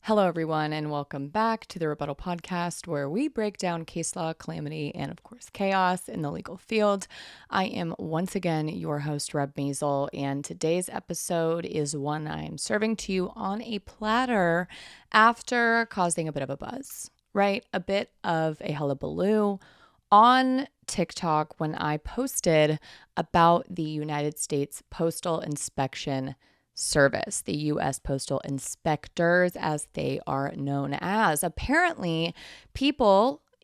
Hello, everyone, and welcome back to the Rebuttal podcast, where we break down case law, calamity, and of course, chaos in the legal field. I am once again your host, Reb Recommends, and today's episode is one I'm serving to you on a platter after causing a bit of a buzz, right? A bit of a hullabaloo on TikTok when I posted about the United States Postal Inspection Service, the U.S. Postal Inspectors, as they are known as. Apparently,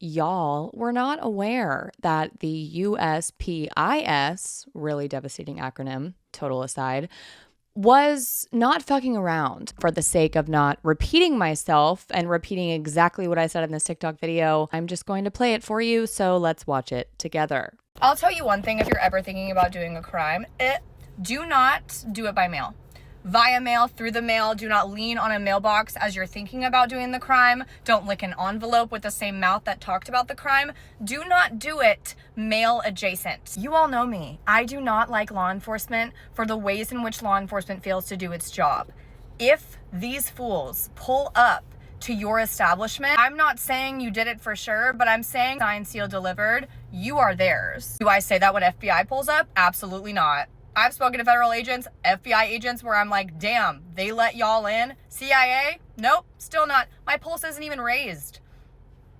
y'all, were not aware that the USPIS, really devastating acronym, total aside, was not fucking around. For the sake of not repeating myself and repeating exactly what I said in this TikTok video, I'm just going to play it for you, so let's watch it together. I'll tell you one thing, if you're ever thinking about doing a crime, do not do it by mail. Via mail, through the mail, do not lean on a mailbox as you're thinking about doing the crime. Don't lick an envelope with the same mouth that talked about the crime. Do not do it mail adjacent. You all know me. I do not like law enforcement for the ways in which law enforcement fails to do its job. If these fools pull up to your establishment, I'm not saying you did it for sure, but I'm saying signed, sealed, delivered, you are theirs. Do I say that when FBI pulls up? Absolutely not. I've spoken to federal agents, FBI agents, where I'm like, damn, they let y'all in? CIA? Nope, still not. My pulse isn't even raised.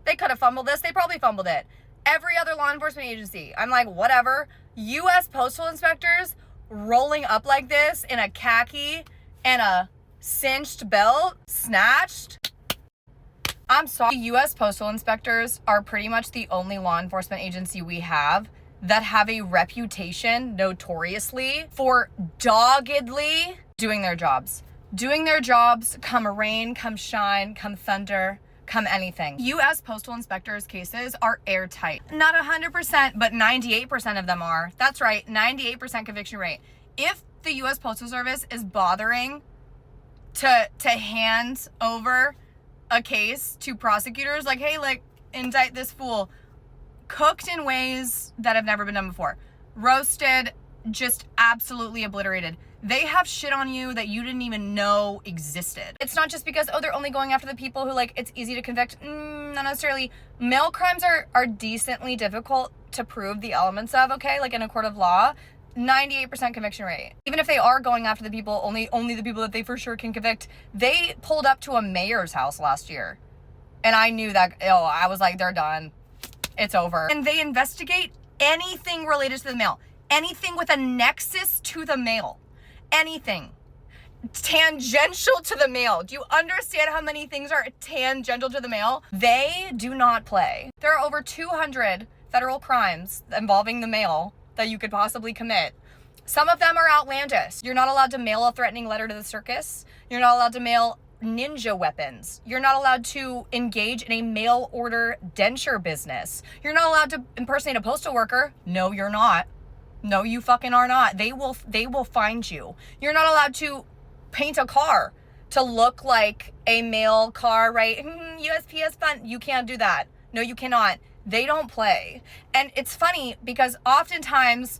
They could have fumbled this. They probably fumbled it. Every other law enforcement agency, I'm like, whatever. U.S. Postal Inspectors rolling up like this in a khaki and a cinched belt, snatched. I'm sorry. U.S. Postal Inspectors are pretty much the only law enforcement agency we have that have a reputation, notoriously, for doggedly doing their jobs. Doing their jobs, come rain, come shine, come thunder, come anything. U.S. Postal Inspectors cases are airtight. Not 100%, but 98% of them are. That's right, 98% conviction rate. If the U.S. Postal Service is bothering to hand over a case to prosecutors, like, hey, like, indict this fool, cooked in ways that have never been done before, roasted, just absolutely obliterated, they have shit on you that you didn't even know existed. It's not just because, oh, they're only going after the people who, like, it's easy to convict. Not necessarily. Mail crimes are decently difficult to prove the elements of, okay, like in a court of law. 98% conviction rate. Even if they are going after the people, only the people that they for sure can convict. They pulled up to a mayor's house last year, and I knew that, I was like, they're done. It's over. And they investigate anything related to the mail. Anything with a nexus to the mail. Anything. Tangential to the mail. Do you understand how many things are tangential to the mail? They do not play. There are over 200 federal crimes involving the mail that you could possibly commit. Some of them are outlandish. You're not allowed to mail a threatening letter to the circus. You're not allowed to mail ninja weapons. You're not allowed to engage in a mail order denture business. You're not allowed to impersonate a postal worker. No, you're not. No, you fucking are not. They will find you. You're not allowed to paint a car to look like a mail car, right? USPS fund. You can't do that. No, you cannot. They don't play. And it's funny because oftentimes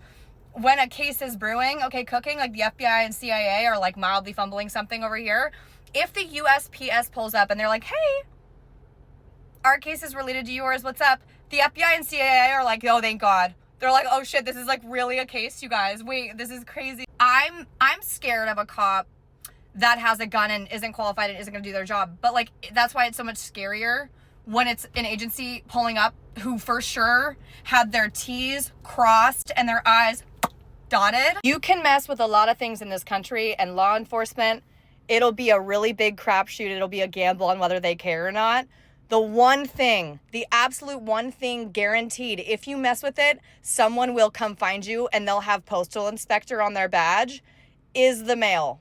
when a case is brewing, okay, cooking, like the FBI and CIA are like mildly fumbling something over here. If the USPS pulls up and they're like, hey, our case is related to yours, what's up? The FBI and CIA are like, oh, thank God. They're like, oh shit, this is like really a case, you guys. Wait, this is crazy. I'm scared of a cop that has a gun and isn't qualified and isn't gonna do their job. But like, that's why it's so much scarier when it's an agency pulling up who for sure had their T's crossed and their I's dotted. You can mess with a lot of things in this country, and law enforcement, it'll be a really big crapshoot. It'll be a gamble on whether they care or not. The one thing, the absolute one thing guaranteed, if you mess with it, someone will come find you and they'll have postal inspector on their badge, is the mail.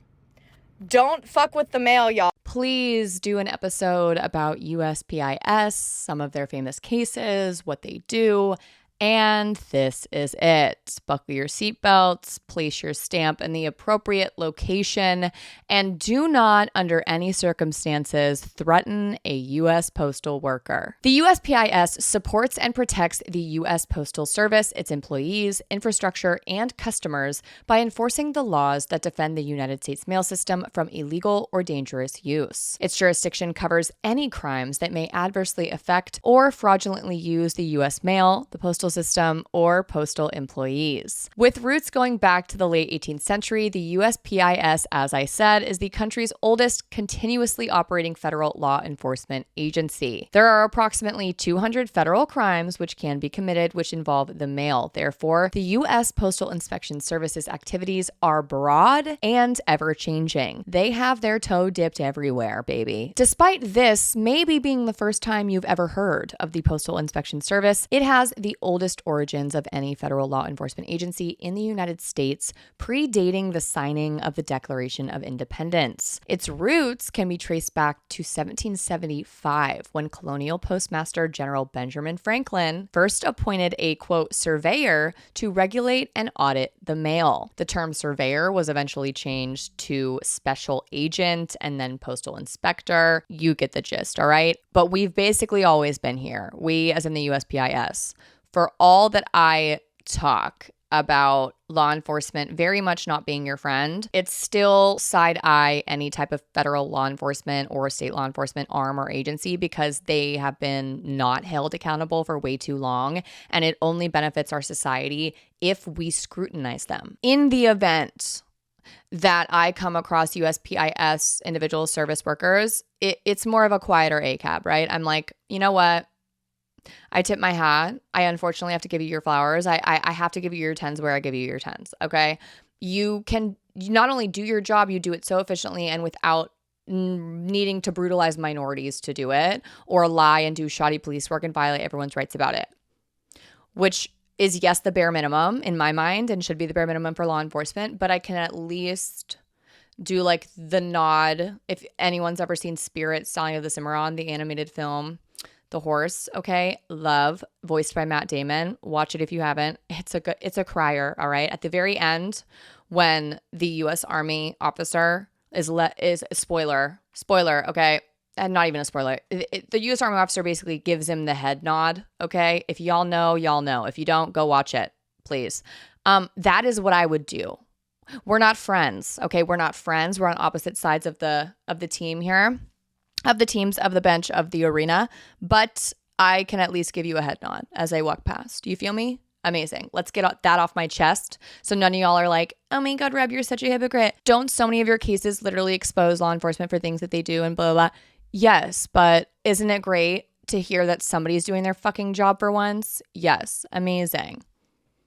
Don't fuck with the mail, y'all. Please do an episode about USPIS, some of their famous cases, what they do, And this is it. Buckle your seatbelts, place your stamp in the appropriate location, and do not, under any circumstances, threaten a U.S. postal worker. The USPIS supports and protects the U.S. Postal Service, its employees, infrastructure, and customers by enforcing the laws that defend the United States mail system from illegal or dangerous use. Its jurisdiction covers any crimes that may adversely affect or fraudulently use the U.S. mail, the postal system, or postal employees. With roots going back to the late 18th century, the USPIS, as I said, is the country's oldest continuously operating federal law enforcement agency. There are approximately 200 federal crimes which can be committed which involve the mail. Therefore, the U.S. Postal Inspection Service's activities are broad and ever-changing. They have their toe dipped everywhere, baby. Despite this maybe being the first time you've ever heard of the Postal Inspection Service, it has the oldest origins of any federal law enforcement agency in the United States, predating the signing of the Declaration of Independence. Its roots can be traced back to 1775, when Colonial Postmaster General Benjamin Franklin first appointed a, quote, surveyor to regulate and audit the mail. The term surveyor was eventually changed to special agent and then postal inspector. You get the gist, all right? But we've basically always been here. We, as in the USPIS. For all that I talk about law enforcement very much not being your friend, it's still side-eye any type of federal law enforcement or state law enforcement arm or agency because they have been not held accountable for way too long, and it only benefits our society if we scrutinize them. In the event that I come across USPIS individual service workers, it's more of a quieter ACAB, right? I'm like, you know what? I tip my hat. I unfortunately have to give you your flowers. I have to give you your tens where I give you your tens, okay? You not only do your job, you do it so efficiently and without needing to brutalize minorities to do it or lie and do shoddy police work and violate everyone's rights about it, which is, yes, the bare minimum in my mind and should be the bare minimum for law enforcement, but I can at least do like the nod. If anyone's ever seen Spirit, Stallion of the Cimarron, the animated film, the horse, okay, love, voiced by Matt Damon. Watch it if you haven't. It's a crier, all right? At the very end, when the U.S. Army officer is spoiler, okay, and not even a spoiler. The U.S. Army officer basically gives him the head nod, okay? If y'all know, y'all know. If you don't, go watch it, please. That is what I would do. We're not friends, okay? We're not friends. We're on opposite sides of the team here. Of the teams, of the bench, of the arena, but I can at least give you a head nod as I walk past. Do you feel me? Amazing. Let's get that off my chest so none of y'all are like, oh my God, Reb, you're such a hypocrite. Don't so many of your cases literally expose law enforcement for things that they do and blah, blah, blah. Yes, but isn't it great to hear that somebody's doing their fucking job for once? Yes, amazing.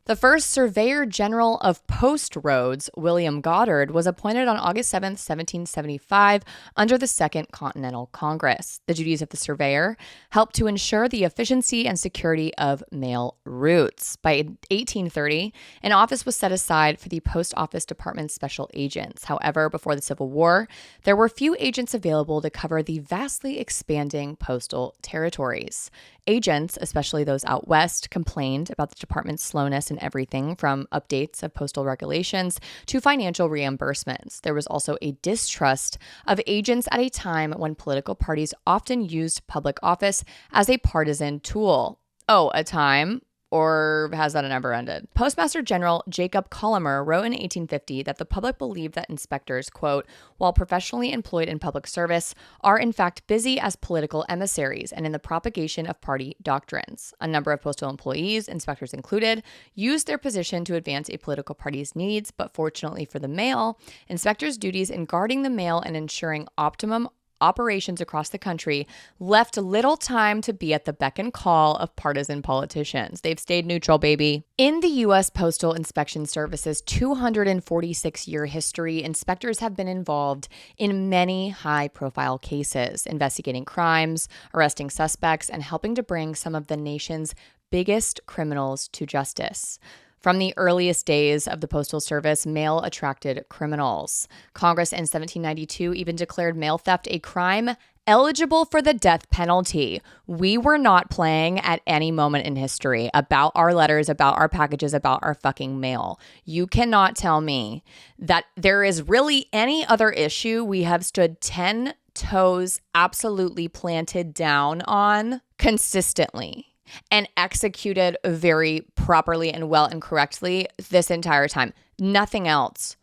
The first Surveyor General of Post Roads, William Goddard, was appointed on August 7, 1775, under the Second Continental Congress. The duties of the surveyor helped to ensure the efficiency and security of mail routes. By 1830, an office was set aside for the Post Office Department's special agents. However, before the Civil War, there were few agents available to cover the vastly expanding postal territories. Agents, especially those out west, complained about the department's slowness in everything from updates of postal regulations to financial reimbursements. There was also a distrust of agents at a time when political parties often used public office as a partisan tool. Oh, a time? Or has that never ended? Postmaster General Jacob Collamer wrote in 1850 that the public believed that inspectors, quote, while professionally employed in public service, are in fact busy as political emissaries and in the propagation of party doctrines. A number of postal employees, inspectors included, used their position to advance a political party's needs, but fortunately for the mail, inspectors' duties in guarding the mail and ensuring optimum operations across the country left little time to be at the beck and call of partisan politicians. They've stayed neutral, baby. In the U.S. Postal Inspection Service's 246-year history, inspectors have been involved in many high-profile cases, investigating crimes, arresting suspects, and helping to bring some of the nation's biggest criminals to justice. From the earliest days of the Postal Service, mail attracted criminals. Congress in 1792 even declared mail theft a crime eligible for the death penalty. We were not playing at any moment in history about our letters, about our packages, about our fucking mail. You cannot tell me that there is really any other issue we have stood 10 toes absolutely planted down on consistently and executed very properly and well and correctly this entire time. Nothing else.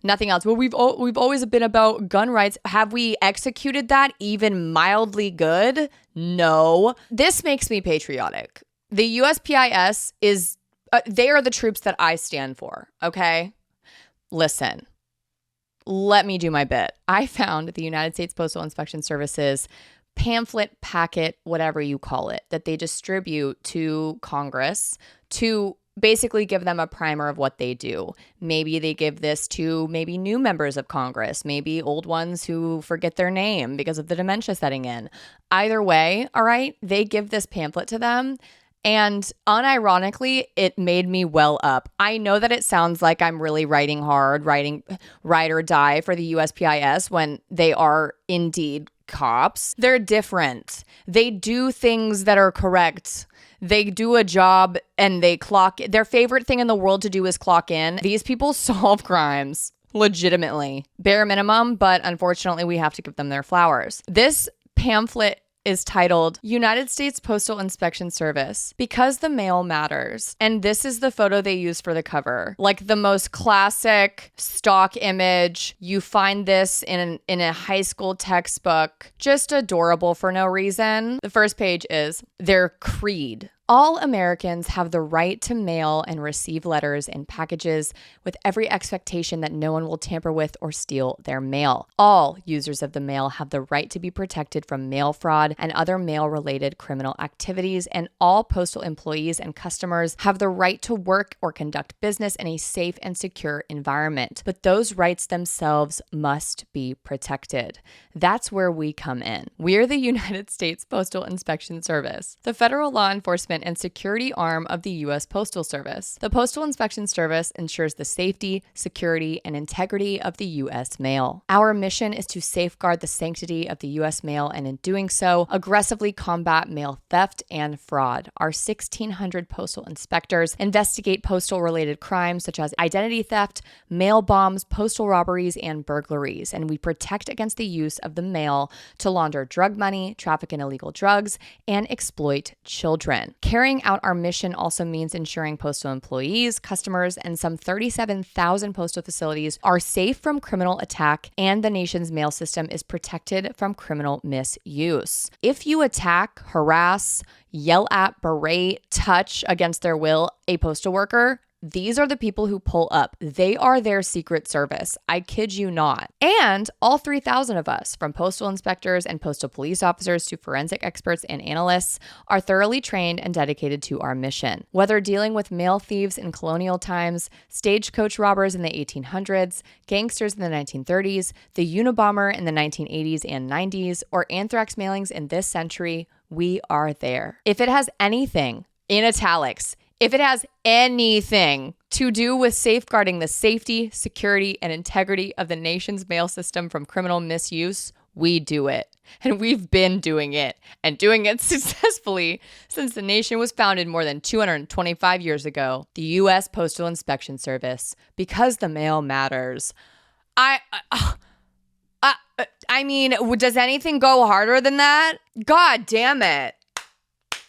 Nothing else. Well, we've always been about gun rights. Have we executed that even mildly good? No. This makes me patriotic. The USPIS is, they are the troops that I stand for, okay? Listen, let me do my bit. I found the United States Postal Inspection Service's pamphlet, packet, whatever you call it, that they distribute to Congress to basically give them a primer of what they do. Maybe they give this to maybe new members of Congress, maybe old ones who forget their name because of the dementia setting in. Either way, all right, they give this pamphlet to them. And unironically, it made me well up. I know that it sounds like I'm really writing hard, writing ride or die for the USPIS when they are indeed cops. They're different. They do things that are correct. They do a job and they clock. Their favorite thing in the world to do is clock in. These people solve crimes legitimately. Bare minimum, but unfortunately we have to give them their flowers. This pamphlet is titled United States Postal Inspection Service, Because the Mail Matters. And this is the photo they use for the cover. Like the most classic stock image. You find this in a high school textbook. Just adorable for no reason. The first page is their creed. All Americans have the right to mail and receive letters and packages with every expectation that no one will tamper with or steal their mail. All users of the mail have the right to be protected from mail fraud and other mail-related criminal activities, and all postal employees and customers have the right to work or conduct business in a safe and secure environment. But those rights themselves must be protected. That's where we come in. We're the United States Postal Inspection Service, the federal law enforcement and security arm of the U.S. Postal Service. The Postal Inspection Service ensures the safety, security, and integrity of the U.S. mail. Our mission is to safeguard the sanctity of the U.S. mail and in doing so, aggressively combat mail theft and fraud. Our 1,600 postal inspectors investigate postal-related crimes such as identity theft, mail bombs, postal robberies, and burglaries, and we protect against the use of the mail to launder drug money, traffic in illegal drugs, and exploit children. Carrying out our mission also means ensuring postal employees, customers, and some 37,000 postal facilities are safe from criminal attack and the nation's mail system is protected from criminal misuse. If you attack, harass, yell at, berate, touch against their will a postal worker, these are the people who pull up. They are their secret service. I kid you not. And all 3,000 of us, from postal inspectors and postal police officers to forensic experts and analysts, are thoroughly trained and dedicated to our mission. Whether dealing with mail thieves in colonial times, stagecoach robbers in the 1800s, gangsters in the 1930s, the Unabomber in the 1980s and 90s, or anthrax mailings in this century, we are there. If it has anything, in italics, if it has anything to do with safeguarding the safety, security, and integrity of the nation's mail system from criminal misuse, we do it. And we've been doing it, and doing it successfully since the nation was founded more than 225 years ago. The U.S. Postal Inspection Service, because the mail matters. I mean, does anything go harder than that? God damn it.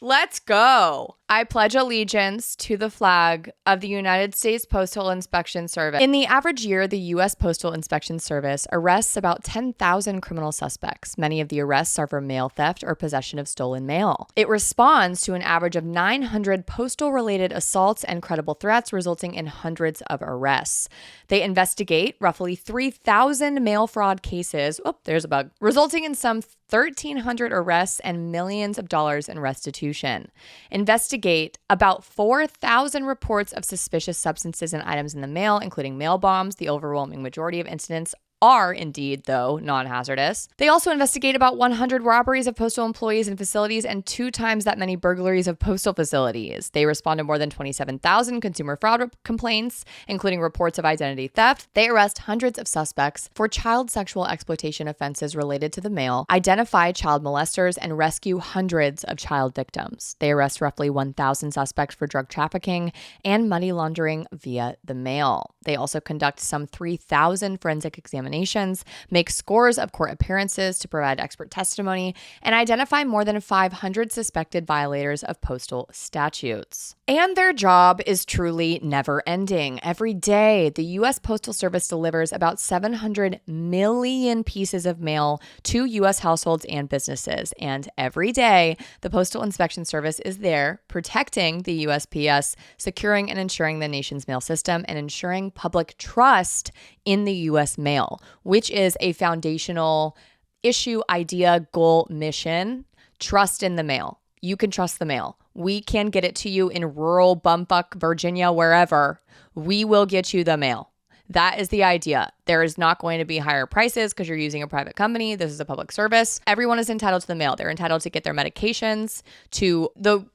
Let's go. I pledge allegiance to the flag of the United States Postal Inspection Service. In the average year, the U.S. Postal Inspection Service arrests about 10,000 criminal suspects. Many of the arrests are for mail theft or possession of stolen mail. It responds to an average of 900 postal-related assaults and credible threats, resulting in hundreds of arrests. They investigate roughly 3,000 mail fraud cases. Oh, there's a bug. Resulting in some 1,300 arrests and millions of dollars in restitution. Investigate about 4,000 reports of suspicious substances and items in the mail, including mail bombs. The overwhelming majority of incidents are indeed, though, non-hazardous. They also investigate about 100 robberies of postal employees and facilities and 2 times that many burglaries of postal facilities. They respond to more than 27,000 consumer fraud complaints, including reports of identity theft. They arrest hundreds of suspects for child sexual exploitation offenses related to the mail, identify child molesters, and rescue hundreds of child victims. They arrest roughly 1,000 suspects for drug trafficking and money laundering via the mail. They also conduct some 3,000 forensic examinations, make scores of court appearances to provide expert testimony, and identify more than 500 suspected violators of postal statutes. And their job is truly never ending. Every day, the U.S. Postal Service delivers about 700 million pieces of mail to U.S. households and businesses. And every day, the Postal Inspection Service is there protecting the USPS, securing and ensuring the nation's mail system, and ensuring public trust in the U.S. mail, which is a foundational issue, idea, goal, mission. Trust in the mail. You can trust the mail. We can get it to you in rural bumfuck Virginia, wherever. We will get you the mail. That is the idea. There is not going to be higher prices because you're using a private company. This is a public service. Everyone is entitled to the mail. They're entitled to get their medications to the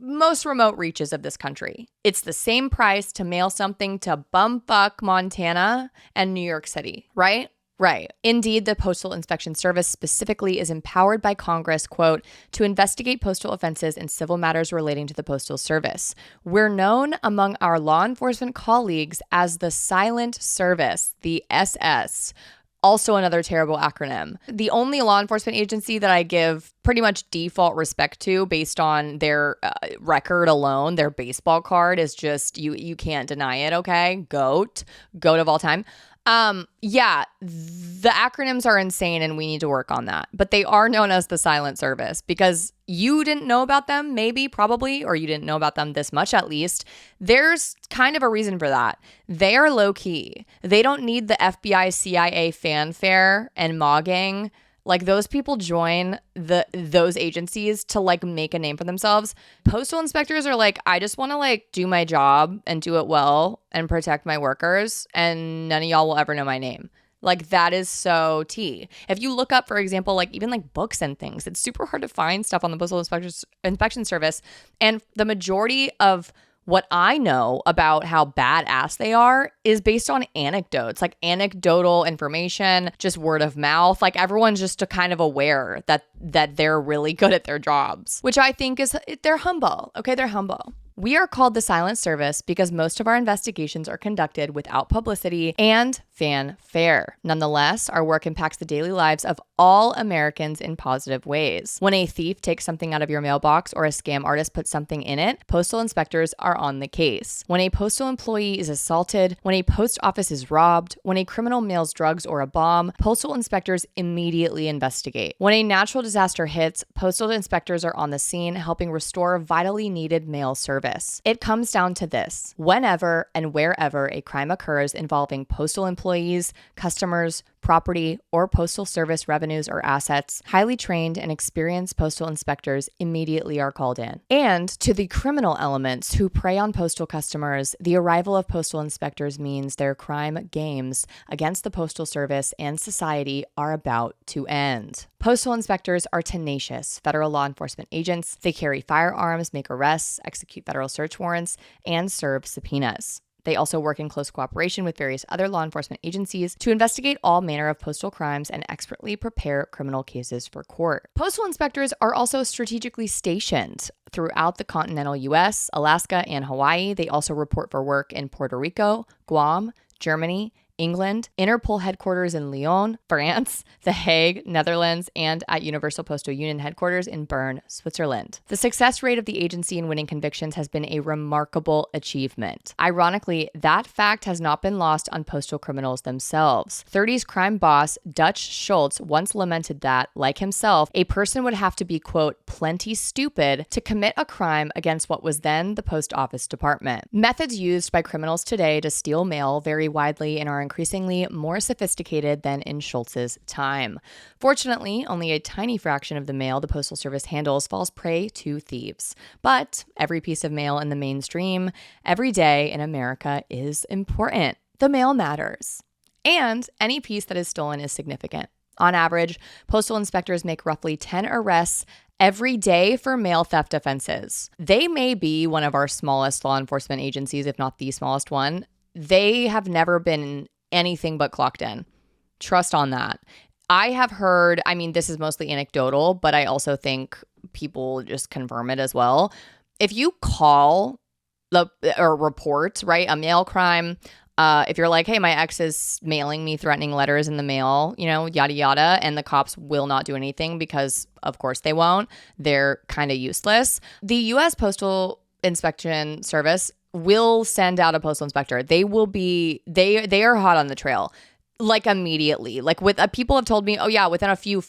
most remote reaches of this country. It's the same price to mail something to bumfuck Montana and New York City, right? Right. Indeed, the Postal Inspection Service specifically is empowered by Congress, quote, to investigate postal offenses and civil matters relating to the Postal Service. We're known among our law enforcement colleagues as the Silent Service, the SS. Also another terrible acronym. The only law enforcement agency that I give pretty much default respect to based on their record alone, their baseball card is just, you can't deny it, okay? GOAT of all time. Yeah, the acronyms are insane and we need to work on that. But they are known as the Silent Service because you didn't know about them, maybe, probably, or you didn't know about them this much at least. There's kind of a reason for that. They are low key. They don't need the FBI, CIA fanfare and mogging. Like, those people join those agencies to like make a name for themselves. Postal inspectors are like, I just want to like do my job and do it well and protect my workers, and none of y'all will ever know my name. Like, that is so tea. If you look up, for example, like even like books and things, it's super hard to find stuff on the Postal Inspection Service. And the majority of what I know about how badass they are is based on anecdotes, like anecdotal information, just word of mouth. Like, everyone's just kind of aware that they're really good at their jobs, which I think is, they're humble. Okay, they're humble. We are called the Silent Service because most of our investigations are conducted without publicity and fanfare. Nonetheless, our work impacts the daily lives of all Americans in positive ways. When a thief takes something out of your mailbox or a scam artist puts something in it, postal inspectors are on the case. When a postal employee is assaulted, when a post office is robbed, when a criminal mails drugs or a bomb, postal inspectors immediately investigate. When a natural disaster hits, postal inspectors are on the scene helping restore vitally needed mail service. It comes down to this: whenever and wherever a crime occurs involving postal employees, customers, property, or postal service revenues or assets, highly trained and experienced postal inspectors immediately are called in. And to the criminal elements who prey on postal customers, the arrival of postal inspectors means their crime games against the Postal Service and society are about to end. Postal inspectors are tenacious federal law enforcement agents. They carry firearms, make arrests, execute federal search warrants, and serve subpoenas. They also work in close cooperation with various other law enforcement agencies to investigate all manner of postal crimes and expertly prepare criminal cases for court. Postal inspectors are also strategically stationed throughout the continental U.S., Alaska, and Hawaii. They also report for work in Puerto Rico, Guam, Germany, England, Interpol headquarters in Lyon, France, The Hague, Netherlands, and at Universal Postal Union headquarters in Bern, Switzerland. The success rate of the agency in winning convictions has been a remarkable achievement. Ironically, that fact has not been lost on postal criminals themselves. 30s crime boss Dutch Schultz once lamented that, like himself, a person would have to be, quote, plenty stupid to commit a crime against what was then the post office department. Methods used by criminals today to steal mail vary widely and are increasingly more sophisticated than in Schultz's time. Fortunately, only a tiny fraction of the mail the Postal Service handles falls prey to thieves. But every piece of mail in the mainstream, every day in America is important. The mail matters. and any piece that is stolen is significant. On average, postal inspectors make roughly 10 arrests every day for mail theft offenses. They may be one of our smallest law enforcement agencies, if not the smallest one. They have never been anything but clocked in. Trust on that. I have heard, I mean, this is mostly anecdotal, but I also think people just confirm it as well. If you call or report, right, a mail crime, if you're like, hey, my ex is mailing me threatening letters in the mail, yada, yada, and the cops will not do anything because, of course, they won't. They're kind of useless. The U.S. Postal Inspection Service will send out a postal inspector. They are hot on the trail. Like immediately, like people have told me, oh yeah, within a few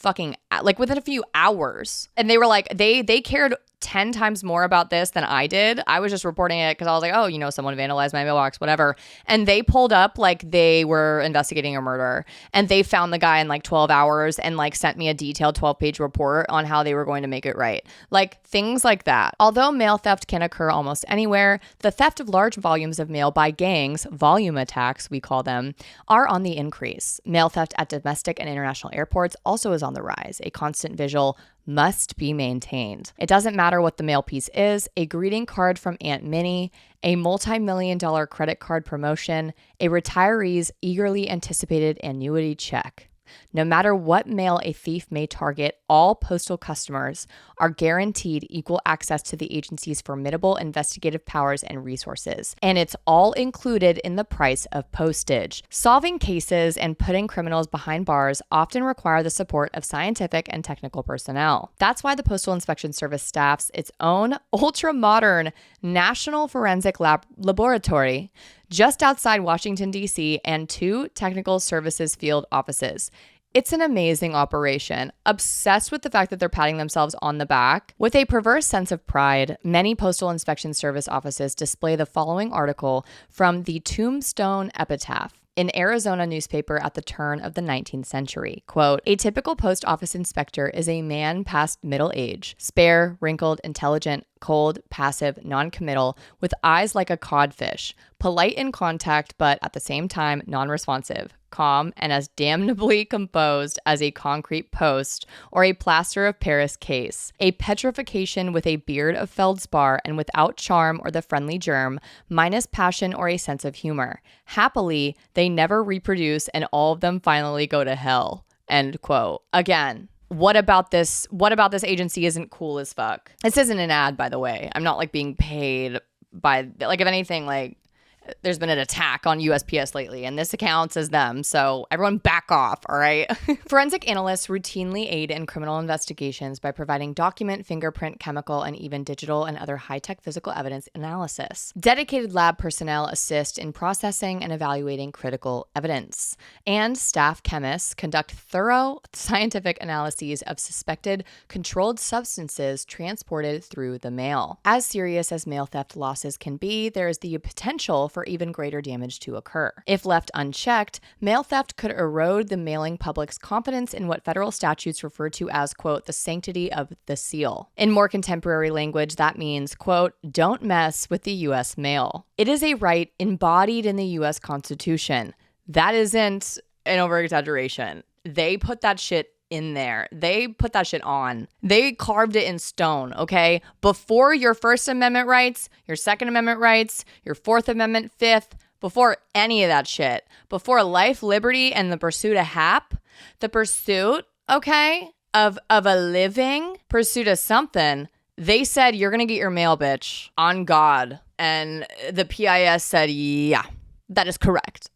hours. And they were like, they cared 10 times more about this than I did. I was just reporting it because I was like, oh, someone vandalized my mailbox, whatever. And they pulled up like they were investigating a murder, and they found the guy in like 12 hours and like sent me a detailed 12-page report on how they were going to make it right. Like things like that. Although mail theft can occur almost anywhere, the theft of large volumes of mail by gangs, volume attacks we call them, are on the increase. Mail theft at domestic and international airports also is on the rise. A constant visual must be maintained. It doesn't matter what the mail piece is, a greeting card from Aunt Minnie, a multi-million-dollar credit card promotion, a retiree's eagerly anticipated annuity check. No matter what mail a thief may target, all postal customers are guaranteed equal access to the agency's formidable investigative powers and resources, and it's all included in the price of postage. Solving cases and putting criminals behind bars often require the support of scientific and technical personnel. That's why the Postal Inspection Service staffs its own ultra-modern National Forensic Laboratory just outside Washington, D.C., and 2 technical services field offices. It's an amazing operation. Obsessed with the fact that they're patting themselves on the back. With a perverse sense of pride, many Postal Inspection Service offices display the following article from the Tombstone Epitaph, an Arizona newspaper at the turn of the 19th century. Quote, a typical post office inspector is a man past middle age, spare, wrinkled, intelligent, cold, passive, non-committal, with eyes like a codfish, polite in contact, but at the same time non-responsive, calm, and as damnably composed as a concrete post or a plaster of Paris case. A petrification with a beard of feldspar and without charm or the friendly germ, minus passion or a sense of humor. Happily, they never reproduce and all of them finally go to hell. End quote. Again, what about this agency isn't cool as fuck? This isn't an ad, by the way. I'm not like being paid by, like, if anything, like, there's been an attack on USPIS lately, and this accounts as them, so everyone back off, all right? Forensic analysts routinely aid in criminal investigations by providing document, fingerprint, chemical, and even digital and other high-tech physical evidence analysis. Dedicated lab personnel assist in processing and evaluating critical evidence. And staff chemists conduct thorough scientific analyses of suspected controlled substances transported through the mail. As serious as mail theft losses can be, there is the potential for even greater damage to occur. If left unchecked, mail theft could erode the mailing public's confidence in what federal statutes refer to as, quote, the sanctity of the seal. In more contemporary language, that means, quote, don't mess with the U.S. mail. It is a right embodied in the U.S. Constitution. That isn't an over-exaggeration. They put that shit in there. They put that shit on. They carved it in stone, okay? Before your First Amendment rights, your Second Amendment rights, your Fourth Amendment, Fifth, before any of that shit, before life, liberty, and the pursuit of hap, the pursuit, okay, of a living, pursuit of something, they said, you're gonna get your mail, bitch, on God. And the PIS said, yeah, that is correct.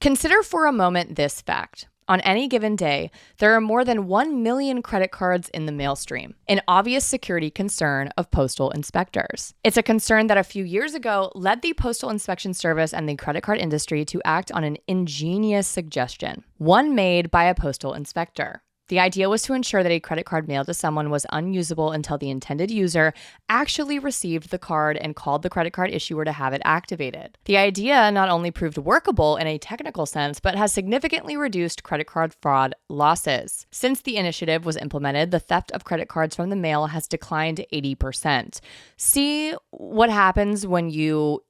Consider for a moment this fact. On any given day, there are more than 1 million credit cards in the mail stream, an obvious security concern of postal inspectors. It's a concern that a few years ago led the Postal Inspection Service and the credit card industry to act on an ingenious suggestion, one made by a postal inspector. The idea was to ensure that a credit card mailed to someone was unusable until the intended user actually received the card and called the credit card issuer to have it activated. The idea not only proved workable in a technical sense, but has significantly reduced credit card fraud losses. Since the initiative was implemented, the theft of credit cards from the mail has declined 80%. See what happens when you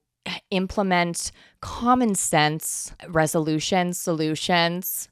implement common sense resolutions, solutions,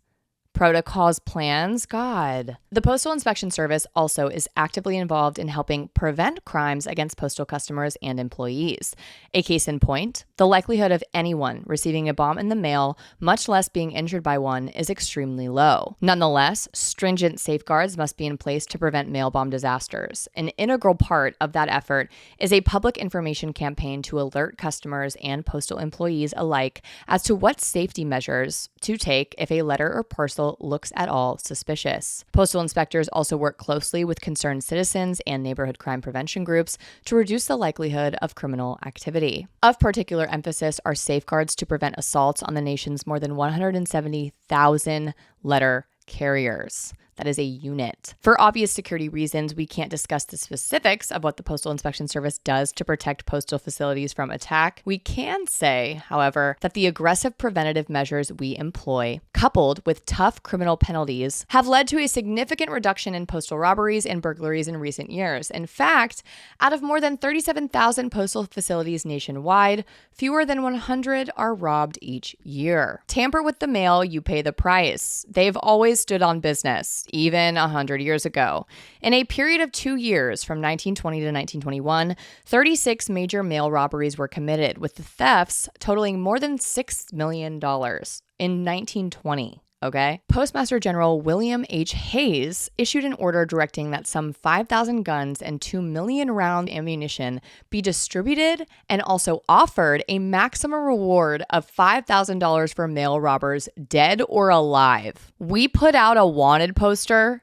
protocols, plans. God. The Postal Inspection Service also is actively involved in helping prevent crimes against postal customers and employees. A case in point, the likelihood of anyone receiving a bomb in the mail, much less being injured by one, is extremely low. Nonetheless, stringent safeguards must be in place to prevent mail bomb disasters. An integral part of that effort is a public information campaign to alert customers and postal employees alike as to what safety measures to take if a letter or parcel looks at all suspicious. Postal inspectors also work closely with concerned citizens and neighborhood crime prevention groups to reduce the likelihood of criminal activity. Of particular emphasis are safeguards to prevent assaults on the nation's more than 170,000 letter carriers. That is a unit. For obvious security reasons, we can't discuss the specifics of what the Postal Inspection Service does to protect postal facilities from attack. We can say, however, that the aggressive preventative measures we employ, coupled with tough criminal penalties, have led to a significant reduction in postal robberies and burglaries in recent years. In fact, out of more than 37,000 postal facilities nationwide, fewer than 100 are robbed each year. Tamper with the mail, you pay the price. They've always stood on business, even 100 years ago. In a period of 2 years, from 1920 to 1921, 36 major mail robberies were committed, with the thefts totaling more than $6 million in 1920. Okay. Postmaster General William H. Hayes issued an order directing that some 5,000 guns and 2 million round ammunition be distributed and also offered a maximum reward of $5,000 for mail robbers, dead or alive. We put out a wanted poster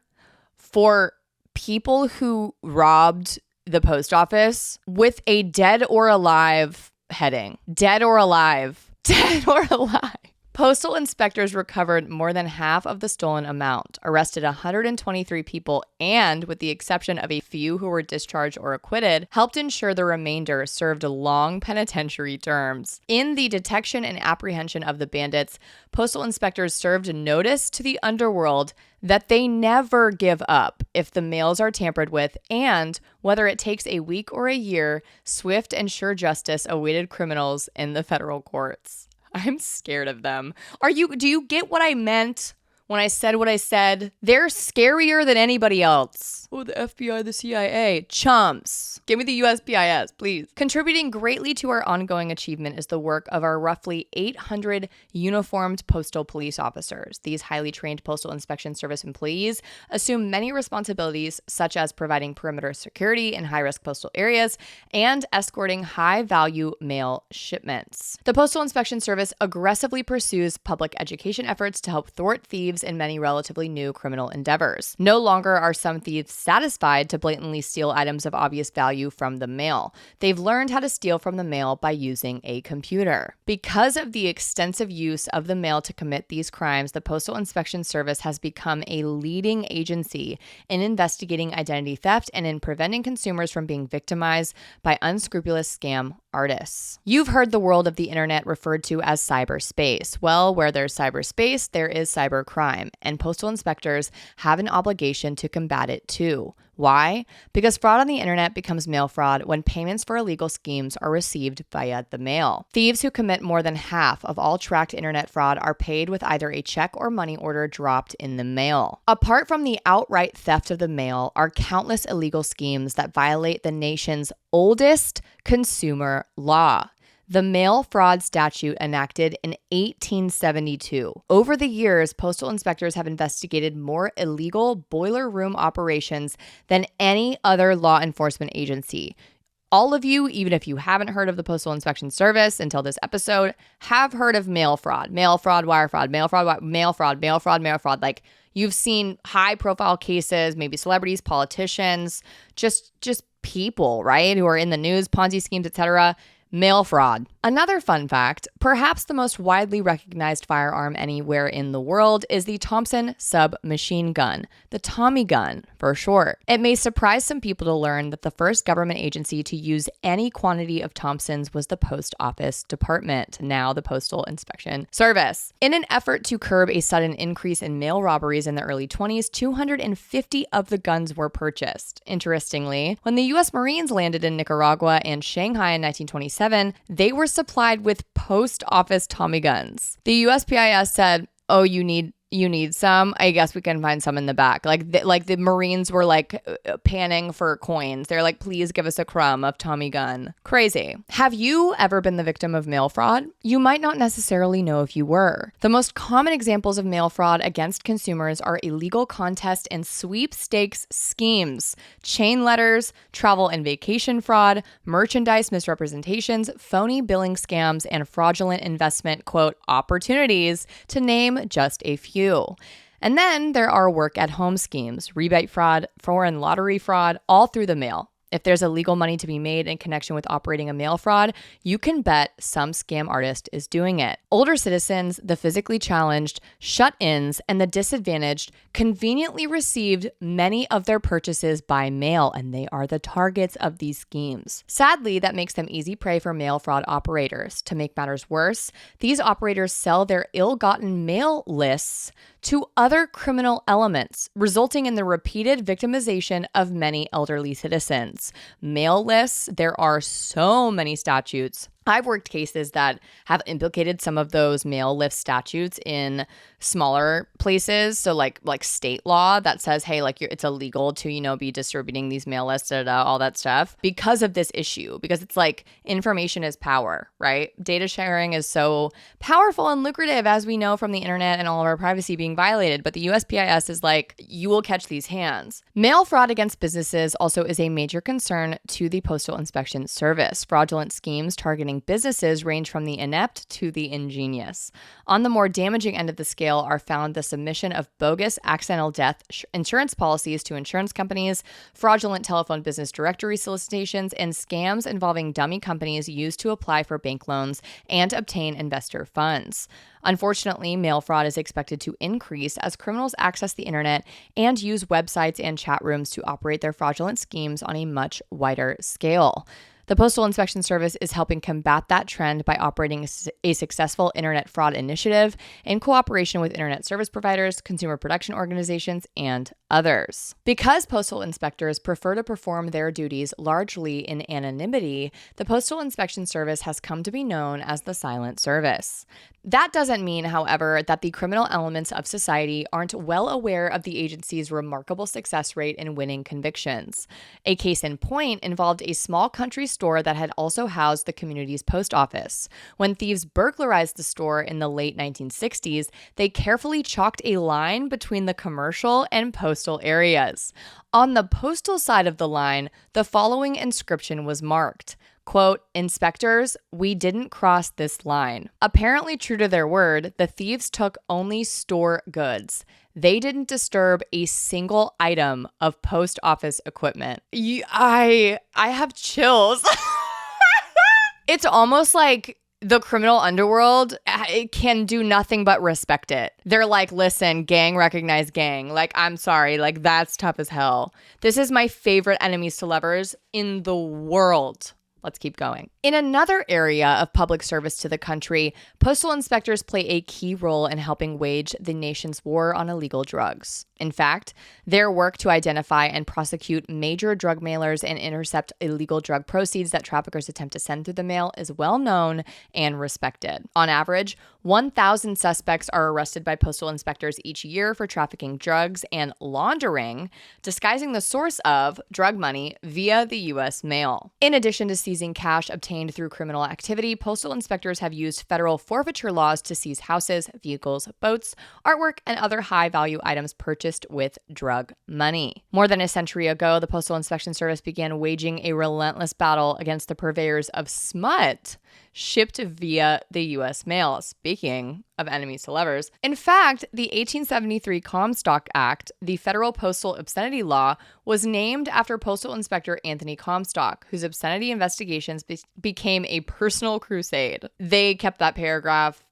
for people who robbed the post office with a dead or alive heading. Dead or alive. Dead or alive. Postal inspectors recovered more than half of the stolen amount, arrested 123 people, and, with the exception of a few who were discharged or acquitted, helped ensure the remainder served long penitentiary terms. In the detection and apprehension of the bandits, postal inspectors served notice to the underworld that they never give up if the mails are tampered with, and, whether it takes a week or a year, swift and sure justice awaited criminals in the federal courts. I'm scared of them. Do you get what I meant when I said what I said? They're scarier than anybody else. Oh, the FBI, the CIA. Chumps. Give me the USPIS, please. Contributing greatly to our ongoing achievement is the work of our roughly 800 uniformed postal police officers. These highly trained Postal Inspection Service employees assume many responsibilities, such as providing perimeter security in high-risk postal areas and escorting high-value mail shipments. The Postal Inspection Service aggressively pursues public education efforts to help thwart thieves in many relatively new criminal endeavors. No longer are some thieves satisfied to blatantly steal items of obvious value from the mail. They've learned how to steal from the mail by using a computer. Because of the extensive use of the mail to commit these crimes, the Postal Inspection Service has become a leading agency in investigating identity theft and in preventing consumers from being victimized by unscrupulous scam artists. You've heard the world of the internet referred to as cyberspace. Well, where there's cyberspace, there is cybercrime, and postal inspectors have an obligation to combat it too. Why? Because fraud on the internet becomes mail fraud when payments for illegal schemes are received via the mail. Thieves who commit more than half of all tracked internet fraud are paid with either a check or money order dropped in the mail. Apart from the outright theft of the mail are countless illegal schemes that violate the nation's oldest consumer law, the Mail Fraud Statute, enacted in 1872. Over the years, postal inspectors have investigated more illegal boiler room operations than any other law enforcement agency. All of you, even if you haven't heard of the Postal Inspection Service until this episode, have heard of mail fraud, wire fraud, mail fraud. Like, you've seen high-profile cases, maybe celebrities, politicians, just people, right, who are in the news, Ponzi schemes, etc. Mail fraud. Another fun fact, perhaps the most widely recognized firearm anywhere in the world, is the Thompson submachine gun, the Tommy gun for short. It may surprise some people to learn that the first government agency to use any quantity of Thompsons was the Post Office Department, now the Postal Inspection Service. In an effort to curb a sudden increase in mail robberies in the early 20s, 250 of the guns were purchased. Interestingly, when the U.S. Marines landed in Nicaragua and Shanghai in 1926, 1997, they were supplied with post office Tommy guns. The USPIS said, oh, you need some? I guess we can find some in the back. Like the Marines were like panning for coins. They're like, please give us a crumb of Tommy gun. Crazy. Have you ever been the victim of mail fraud? You might not necessarily know if you were. The most common examples of mail fraud against consumers are illegal contest and sweepstakes schemes, chain letters, travel and vacation fraud, merchandise misrepresentations, phony billing scams, and fraudulent investment, quote, opportunities, to name just a few. And then there are work-at-home schemes, rebate fraud, foreign lottery fraud, all through the mail. If there's illegal money to be made in connection with operating a mail fraud, you can bet some scam artist is doing it. Older citizens, the physically challenged, shut-ins, and the disadvantaged conveniently received many of their purchases by mail, and they are the targets of these schemes. Sadly, that makes them easy prey for mail fraud operators. To make matters worse, these operators sell their ill-gotten mail lists to other criminal elements, resulting in the repeated victimization of many elderly citizens. Mail lists, there are so many statutes. I've worked cases that have implicated some of those mail lift statutes in smaller places. So like state law that says, hey, like it's illegal to, be distributing these mail lists, all that stuff because of this issue, because it's like information is power, right? Data sharing is so powerful and lucrative, as we know from the internet and all of our privacy being violated. But the USPIS is like, you will catch these hands. Mail fraud against businesses also is a major concern to the Postal Inspection Service. Fraudulent schemes targeting businesses range from the inept to the ingenious. On the more damaging end of the scale are found the submission of bogus accidental death insurance policies to insurance companies, fraudulent telephone business directory solicitations, and scams involving dummy companies used to apply for bank loans and obtain investor funds. Unfortunately, mail fraud is expected to increase as criminals access the internet and use websites and chat rooms to operate their fraudulent schemes on a much wider scale. The Postal Inspection Service is helping combat that trend by operating a successful internet fraud initiative in cooperation with internet service providers, consumer production organizations, and others. Because postal inspectors prefer to perform their duties largely in anonymity, the Postal Inspection Service has come to be known as the Silent Service. That doesn't mean, however, that the criminal elements of society aren't well aware of the agency's remarkable success rate in winning convictions. A case in point involved a small country store that had also housed the community's post office. When thieves burglarized the store in the late 1960s, they carefully chalked a line between the commercial and postal areas. On the postal side of the line, the following inscription was marked. Quote, "Inspectors, we didn't cross this line." Apparently true to their word, the thieves took only store goods. They didn't disturb a single item of post office equipment. I have chills. It's almost like the criminal underworld, it can do nothing but respect it. They're like, listen, gang recognize gang. Like, I'm sorry, like that's tough as hell. This is my favorite enemies to lovers in the world. Let's keep going. In another area of public service to the country, postal inspectors play a key role in helping wage the nation's war on illegal drugs. In fact, their work to identify and prosecute major drug mailers and intercept illegal drug proceeds that traffickers attempt to send through the mail is well known and respected. On average, 1,000 suspects are arrested by postal inspectors each year for trafficking drugs and laundering, disguising the source of drug money via the U.S. mail. In addition to seizing cash obtained through criminal activity, postal inspectors have used federal forfeiture laws to seize houses, vehicles, boats, artwork, and other high-value items purchased with drug money. More than a century ago, the Postal Inspection Service began waging a relentless battle against the purveyors of smut shipped via the U.S. mail. Speaking of enemies to lovers. In fact, the 1873 Comstock Act, the federal postal obscenity law, was named after Postal Inspector Anthony Comstock, whose obscenity investigations became a personal crusade. They kept that paragraph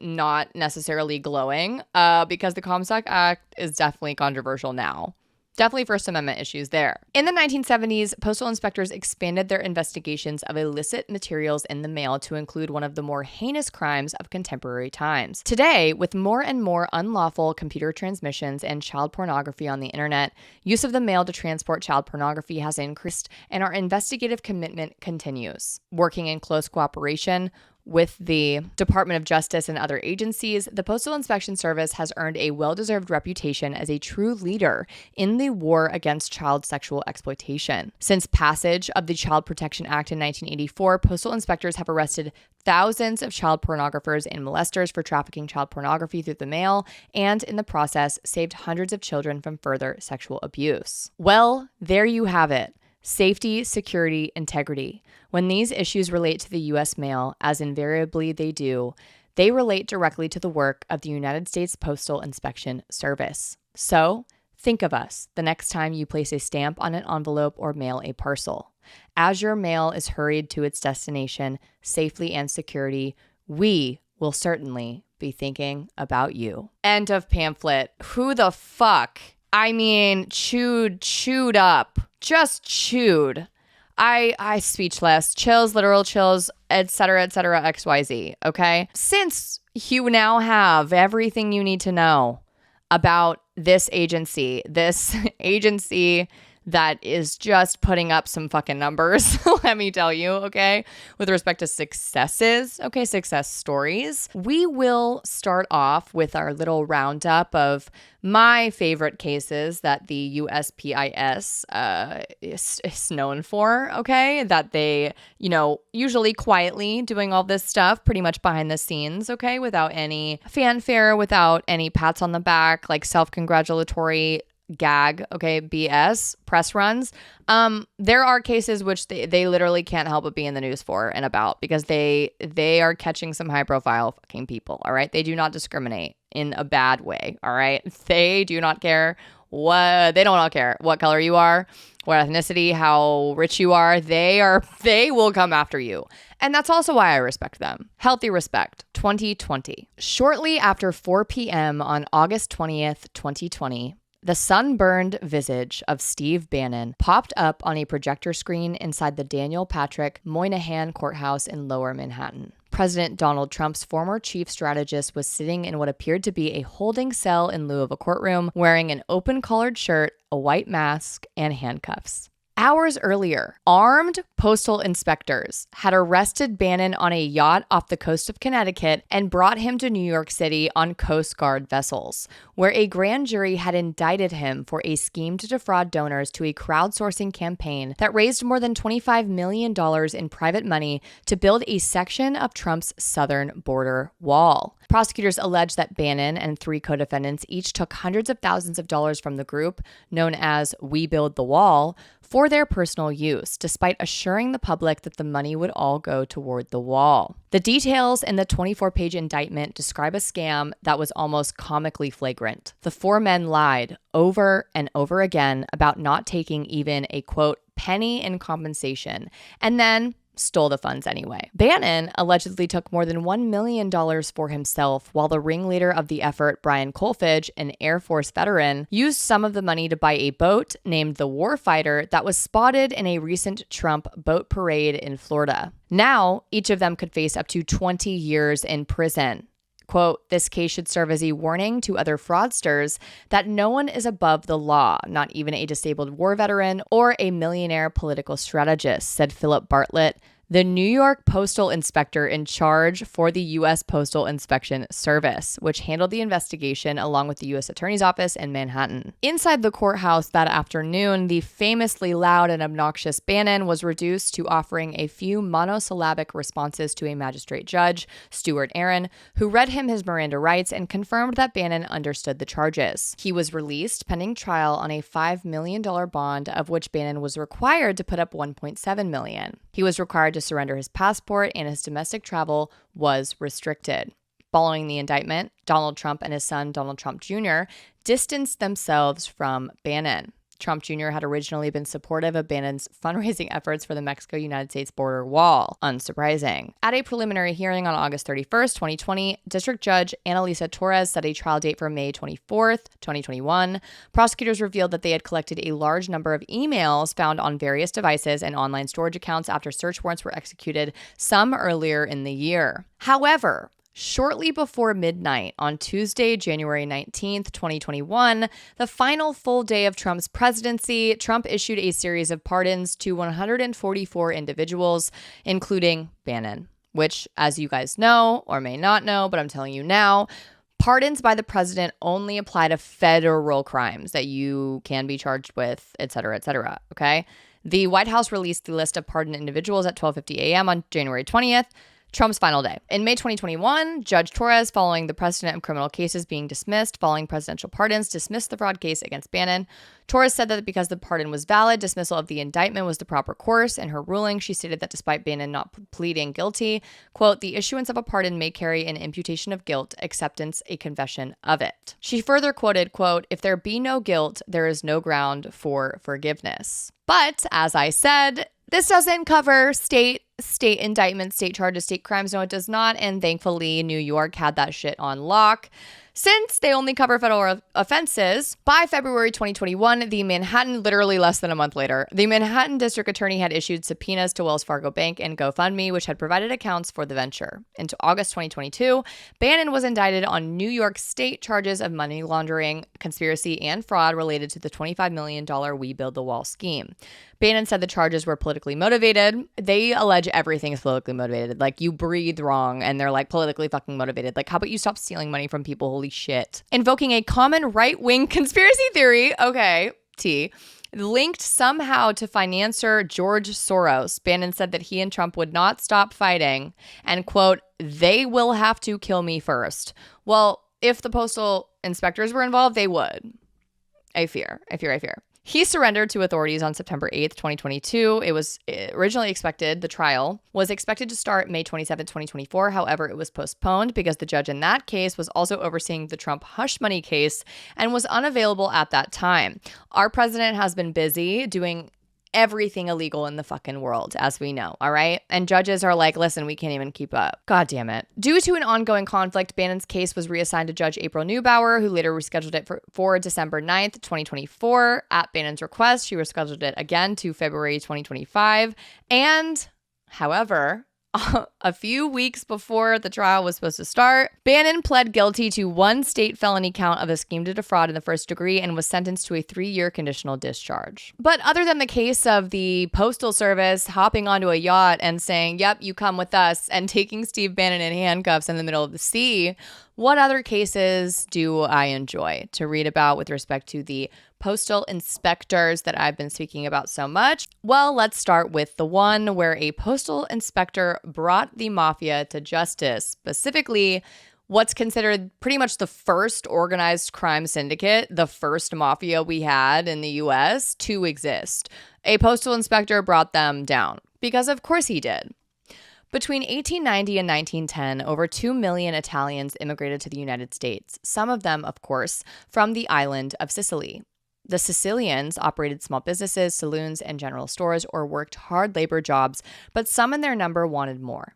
not necessarily glowing because the Comstock Act is definitely controversial now. definitely First Amendment issues there. In the 1970s, postal inspectors expanded their investigations of illicit materials in the mail to include one of the more heinous crimes of contemporary times. Today, with more and more unlawful computer transmissions and child pornography on the internet, use of the mail to transport child pornography has increased, and our investigative commitment continues. Working in close cooperation with the Department of Justice and other agencies, the Postal Inspection Service has earned a well-deserved reputation as a true leader in the war against child sexual exploitation. Since passage of the Child Protection Act in 1984, postal inspectors have arrested thousands of child pornographers and molesters for trafficking child pornography through the mail, and in the process, saved hundreds of children from further sexual abuse. Well, there you have it. Safety, security, integrity. When these issues relate to the U.S. mail, as invariably they do, they relate directly to the work of the United States Postal Inspection Service. So, think of us the next time you place a stamp on an envelope or mail a parcel. As your mail is hurried to its destination safely and security, we will certainly be thinking about you. End of pamphlet. Who the fuck? I mean, chewed up. Just chewed. I speechless. Chills, literal chills, etc., XYZ, okay? Since you now have everything you need to know about this agency that is just putting up some fucking numbers, let me tell you, okay? With respect to successes, okay, success stories, we will start off with our little roundup of my favorite cases that the USPIS is known for, okay? That they, usually quietly doing all this stuff pretty much behind the scenes, okay? Without any fanfare, without any pats on the back, like self-congratulatory gag, okay, BS, press runs. There are cases which they literally can't help but be in the news for and about because they are catching some high profile fucking people, all right? They do not discriminate in a bad way, all right? They do not care they don't care what color you are, what ethnicity, how rich you are. They will come after you. And that's also why I respect them. Healthy respect, 2020. Shortly after 4 p.m. on August 20th, 2020, the sunburned visage of Steve Bannon popped up on a projector screen inside the Daniel Patrick Moynihan Courthouse in Lower Manhattan. President Donald Trump's former chief strategist was sitting in what appeared to be a holding cell in lieu of a courtroom, wearing an open collared shirt, a white mask, and handcuffs. Hours earlier, armed postal inspectors had arrested Bannon on a yacht off the coast of Connecticut and brought him to New York City on Coast Guard vessels, where a grand jury had indicted him for a scheme to defraud donors to a crowdsourcing campaign that raised more than $25 million in private money to build a section of Trump's southern border wall. Prosecutors allege that Bannon and 3 co-defendants each took hundreds of thousands of dollars from the group, known as We Build the Wall, for their personal use, despite assuring the public that the money would all go toward the wall. The details in the 24-page indictment describe a scam that was almost comically flagrant. The 4 men lied over and over again about not taking even a, quote, penny in compensation, and then stole the funds anyway. Bannon allegedly took more than $1 million for himself, while the ringleader of the effort, Brian Kolfage, an Air Force veteran, used some of the money to buy a boat named the Warfighter that was spotted in a recent Trump boat parade in Florida. Now, each of them could face up to 20 years in prison. Quote, this case should serve as a warning to other fraudsters that no one is above the law, not even a disabled war veteran or a millionaire political strategist, said Philip Bartlett, the New York postal inspector in charge for the U.S. Postal Inspection Service, which handled the investigation along with the U.S. Attorney's Office in Manhattan. Inside the courthouse that afternoon, the famously loud and obnoxious Bannon was reduced to offering a few monosyllabic responses to a magistrate judge, Stuart Aaron, who read him his Miranda rights and confirmed that Bannon understood the charges. He was released pending trial on a $5 million bond, of which Bannon was required to put up $1.7 million. He was required to surrender his passport, and his domestic travel was restricted. Following the indictment, Donald Trump and his son, Donald Trump Jr., distanced themselves from Bannon. Trump Jr. had originally been supportive of Bannon's fundraising efforts for the Mexico-United States border wall. Unsurprising. At a preliminary hearing on August 31st, 2020, District Judge Annalisa Torres set a trial date for May 24th, 2021. Prosecutors revealed that they had collected a large number of emails found on various devices and online storage accounts after search warrants were executed, some earlier in the year. However, shortly before midnight on Tuesday, January 19th, 2021, the final full day of Trump's presidency, Trump issued a series of pardons to 144 individuals, including Bannon, which, as you guys know or may not know, but I'm telling you now, pardons by the president only apply to federal crimes that you can be charged with, et cetera, okay? The White House released the list of pardoned individuals at 12:50 a.m. on January 20th, Trump's final day. In May 2021, Judge Torres, following the precedent of criminal cases being dismissed following presidential pardons, dismissed the fraud case against Bannon. Torres said that because the pardon was valid, dismissal of the indictment was the proper course. In her ruling, she stated that despite Bannon not pleading guilty, quote, the issuance of a pardon may carry an imputation of guilt, acceptance, a confession of it. She further quoted, quote, if there be no guilt, there is no ground for forgiveness. But as I said, this doesn't cover state indictments, state charges, state crimes. No, it does not. And thankfully, New York had that shit on lock. Since they only cover federal offenses, by February 2021, literally less than a month later, the Manhattan District Attorney had issued subpoenas to Wells Fargo Bank and GoFundMe, which had provided accounts for the venture. Into August 2022, Bannon was indicted on New York state charges of money laundering, conspiracy, and fraud related to the $25 million We Build the Wall scheme. Bannon said the charges were politically motivated. They allege everything is politically motivated. Like, you breathe wrong and they're like politically fucking motivated. Like, how about you stop stealing money from people? Holy shit. Invoking a common right-wing conspiracy theory, okay, linked somehow to financier George Soros. Bannon said that he and Trump would not stop fighting and, quote, they will have to kill me first. Well, if the postal inspectors were involved, they would. I fear. He surrendered to authorities on September 8th, 2022. It was originally expected, the trial was expected to start May 27th, 2024. However, it was postponed because the judge in that case was also overseeing the Trump hush money case and was unavailable at that time. Our president has been busy doing everything illegal in the fucking world, as we know, all right? And judges are like, listen, we can't even keep up. God damn it. Due to an ongoing conflict, Bannon's case was reassigned to Judge April Neubauer, who later rescheduled it for December 9th, 2024. At Bannon's request, she rescheduled it again to February 2025. And, however, a few weeks before the trial was supposed to start, Bannon pled guilty to one state felony count of a scheme to defraud in the first degree and was sentenced to a 3-year conditional discharge. But other than the case of the Postal Service hopping onto a yacht and saying, yep, you come with us, and taking Steve Bannon in handcuffs in the middle of the sea, what other cases do I enjoy to read about with respect to the postal inspectors that I've been speaking about so much? Well, let's start with the one where a postal inspector brought the Mafia to justice, specifically what's considered pretty much the first organized crime syndicate, the first mafia we had in the US to exist. A postal inspector brought them down because of course he did. Between 1890 and 1910, over 2 million Italians immigrated to the United States, some of them, of course, from the island of Sicily. The Sicilians operated small businesses, saloons, and general stores or worked hard labor jobs, but some in their number wanted more.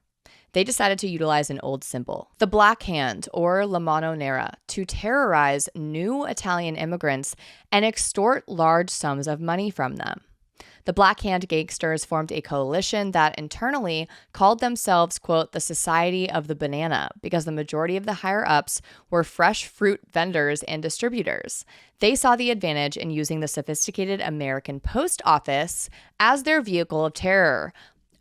They decided to utilize an old symbol, the Black Hand, or La Mano Nera, to terrorize new Italian immigrants and extort large sums of money from them. The Black Hand gangsters formed a coalition that internally called themselves, quote, the Society of the Banana, because the majority of the higher-ups were fresh fruit vendors and distributors. They saw the advantage in using the sophisticated American post office as their vehicle of terror.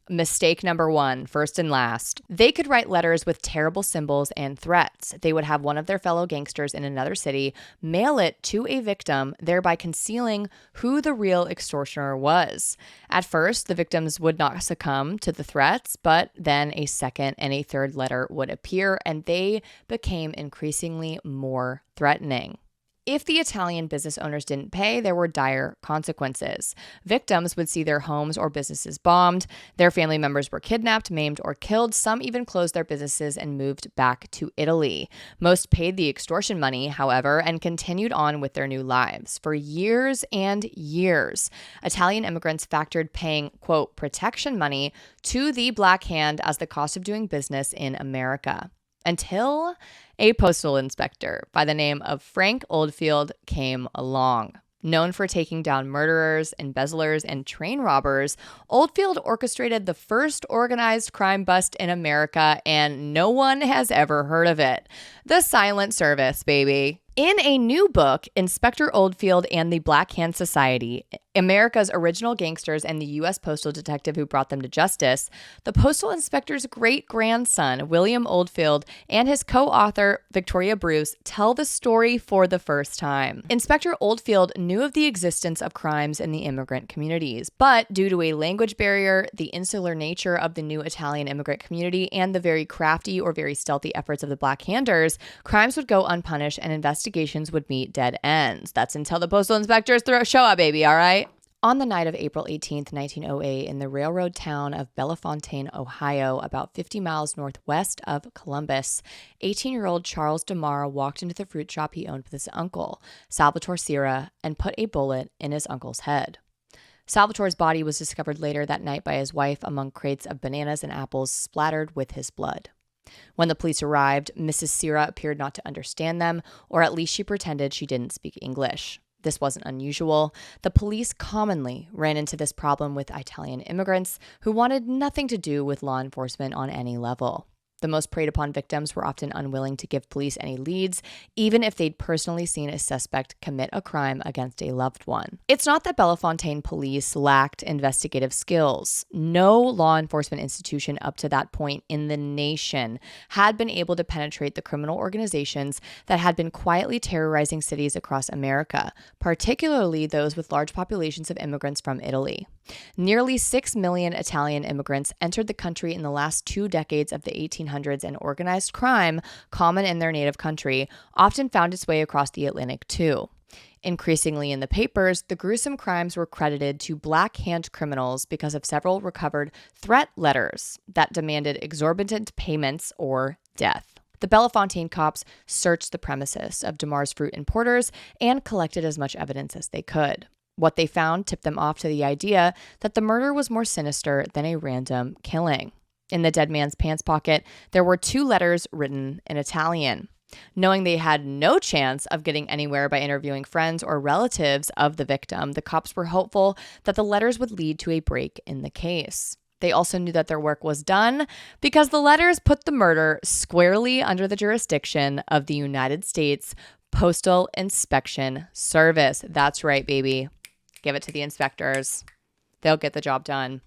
Mistake number one, first and last. They could write letters with terrible symbols and threats. They would have one of their fellow gangsters in another city mail it to a victim, thereby concealing who the real extortioner was. At first, the victims would not succumb to the threats, but then a second and a third letter would appear, and they became increasingly more threatening. if the Italian business owners didn't pay, there were dire consequences. Victims would see their homes or businesses bombed. Their family members were kidnapped, maimed, or killed. Some even closed their businesses and moved back to Italy. Most paid the extortion money, however, and continued on with their new lives. For years and years, Italian immigrants factored paying, quote, protection money to the Black Hand as the cost of doing business in America. Until a postal inspector by the name of Frank Oldfield came along. Known for taking down murderers, embezzlers, and train robbers, Oldfield orchestrated the first organized crime bust in America, and no one has ever heard of it. The Silent Service, baby. In a new book, Inspector Oldfield and the Black Hand Society, America's Original Gangsters and the U.S. Postal Detective Who Brought Them to Justice, the postal inspector's great-grandson, William Oldfield, and his co-author, Victoria Bruce, tell the story for the first time. Inspector Oldfield knew of the existence of crimes in the immigrant communities, but due to a language barrier, the insular nature of the new Italian immigrant community, and the very crafty or very stealthy efforts of the Black Handers, crimes would go unpunished and investigations would meet dead ends. That's until the postal inspectors show up, baby, all right? On the night of April 18th, 1908, in the railroad town of Bellefontaine, Ohio, about 50 miles northwest of Columbus, 18-year-old Charles DeMar walked into the fruit shop he owned with his uncle, Salvatore Sierra, and put a bullet in his uncle's head. Salvatore's body was discovered later that night by his wife among crates of bananas and apples splattered with his blood. When the police arrived, Mrs. Sierra appeared not to understand them, or at least she pretended she didn't speak English. This wasn't unusual. The police commonly ran into this problem with Italian immigrants who wanted nothing to do with law enforcement on any level. The most preyed upon victims were often unwilling to give police any leads, even if they'd personally seen a suspect commit a crime against a loved one. It's not that Bellefontaine police lacked investigative skills. No law enforcement institution up to that point in the nation had been able to penetrate the criminal organizations that had been quietly terrorizing cities across America, particularly those with large populations of immigrants from Italy. Nearly 6 million Italian immigrants entered the country in the last 2 decades of the 1800s, and organized crime, common in their native country, often found its way across the Atlantic too. Increasingly in the papers, the gruesome crimes were credited to Black Hand criminals because of several recovered threat letters that demanded exorbitant payments or death. The Bellefontaine cops searched the premises of DeMar's Fruit Importers and collected as much evidence as they could. What they found tipped them off to the idea that the murder was more sinister than a random killing. In the dead man's pants pocket, there were 2 letters written in Italian. Knowing they had no chance of getting anywhere by interviewing friends or relatives of the victim, the cops were hopeful that the letters would lead to a break in the case. They also knew that their work was done because the letters put the murder squarely under the jurisdiction of the United States Postal Inspection Service. That's right, baby. Give it to the inspectors. They'll get the job done.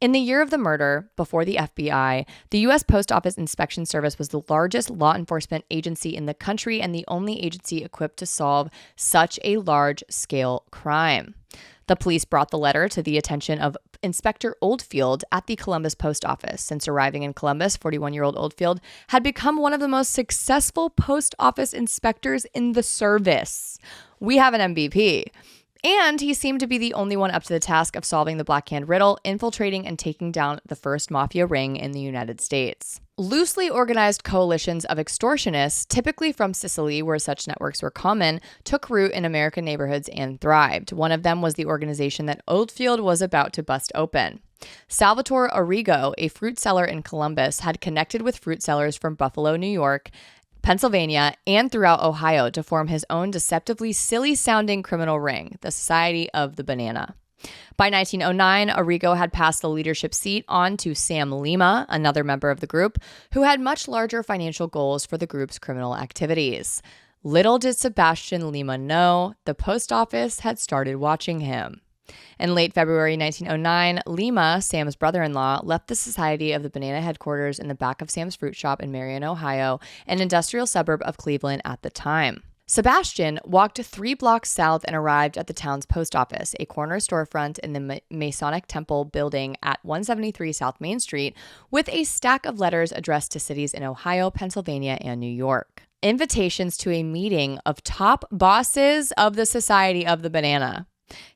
In the year of the murder, before the FBI, the U.S. Post Office Inspection Service was the largest law enforcement agency in the country and the only agency equipped to solve such a large-scale crime. The police brought the letter to the attention of Inspector Oldfield at the Columbus Post Office. Since arriving in Columbus, 41-year-old Oldfield had become one of the most successful post office inspectors in the service. We have an MVP. And he seemed to be the only one up to the task of solving the Black Hand riddle, infiltrating and taking down the first mafia ring in the United States. Loosely organized coalitions of extortionists, typically from Sicily, where such networks were common, took root in American neighborhoods and thrived. One of them was the organization that Oldfield was about to bust open. Salvatore Arrigo, a fruit seller in Columbus, had connected with fruit sellers from Buffalo, New York, Pennsylvania, and throughout Ohio to form his own deceptively silly-sounding criminal ring, the Society of the Banana. By 1909, Arrigo had passed the leadership seat on to Sam Lima, another member of the group, who had much larger financial goals for the group's criminal activities. Little did Sebastian Lima know, the post office had started watching him. In late February 1909, Lima, Sam's brother-in-law, left the Society of the Banana headquarters in the back of Sam's fruit shop in Marion, Ohio, an industrial suburb of Cleveland at the time. Sebastian walked 3 blocks south and arrived at the town's post office, a corner storefront in the Masonic Temple building at 173 South Main Street, with a stack of letters addressed to cities in Ohio, Pennsylvania, and New York. invitations to a meeting of top bosses of the Society of the Banana.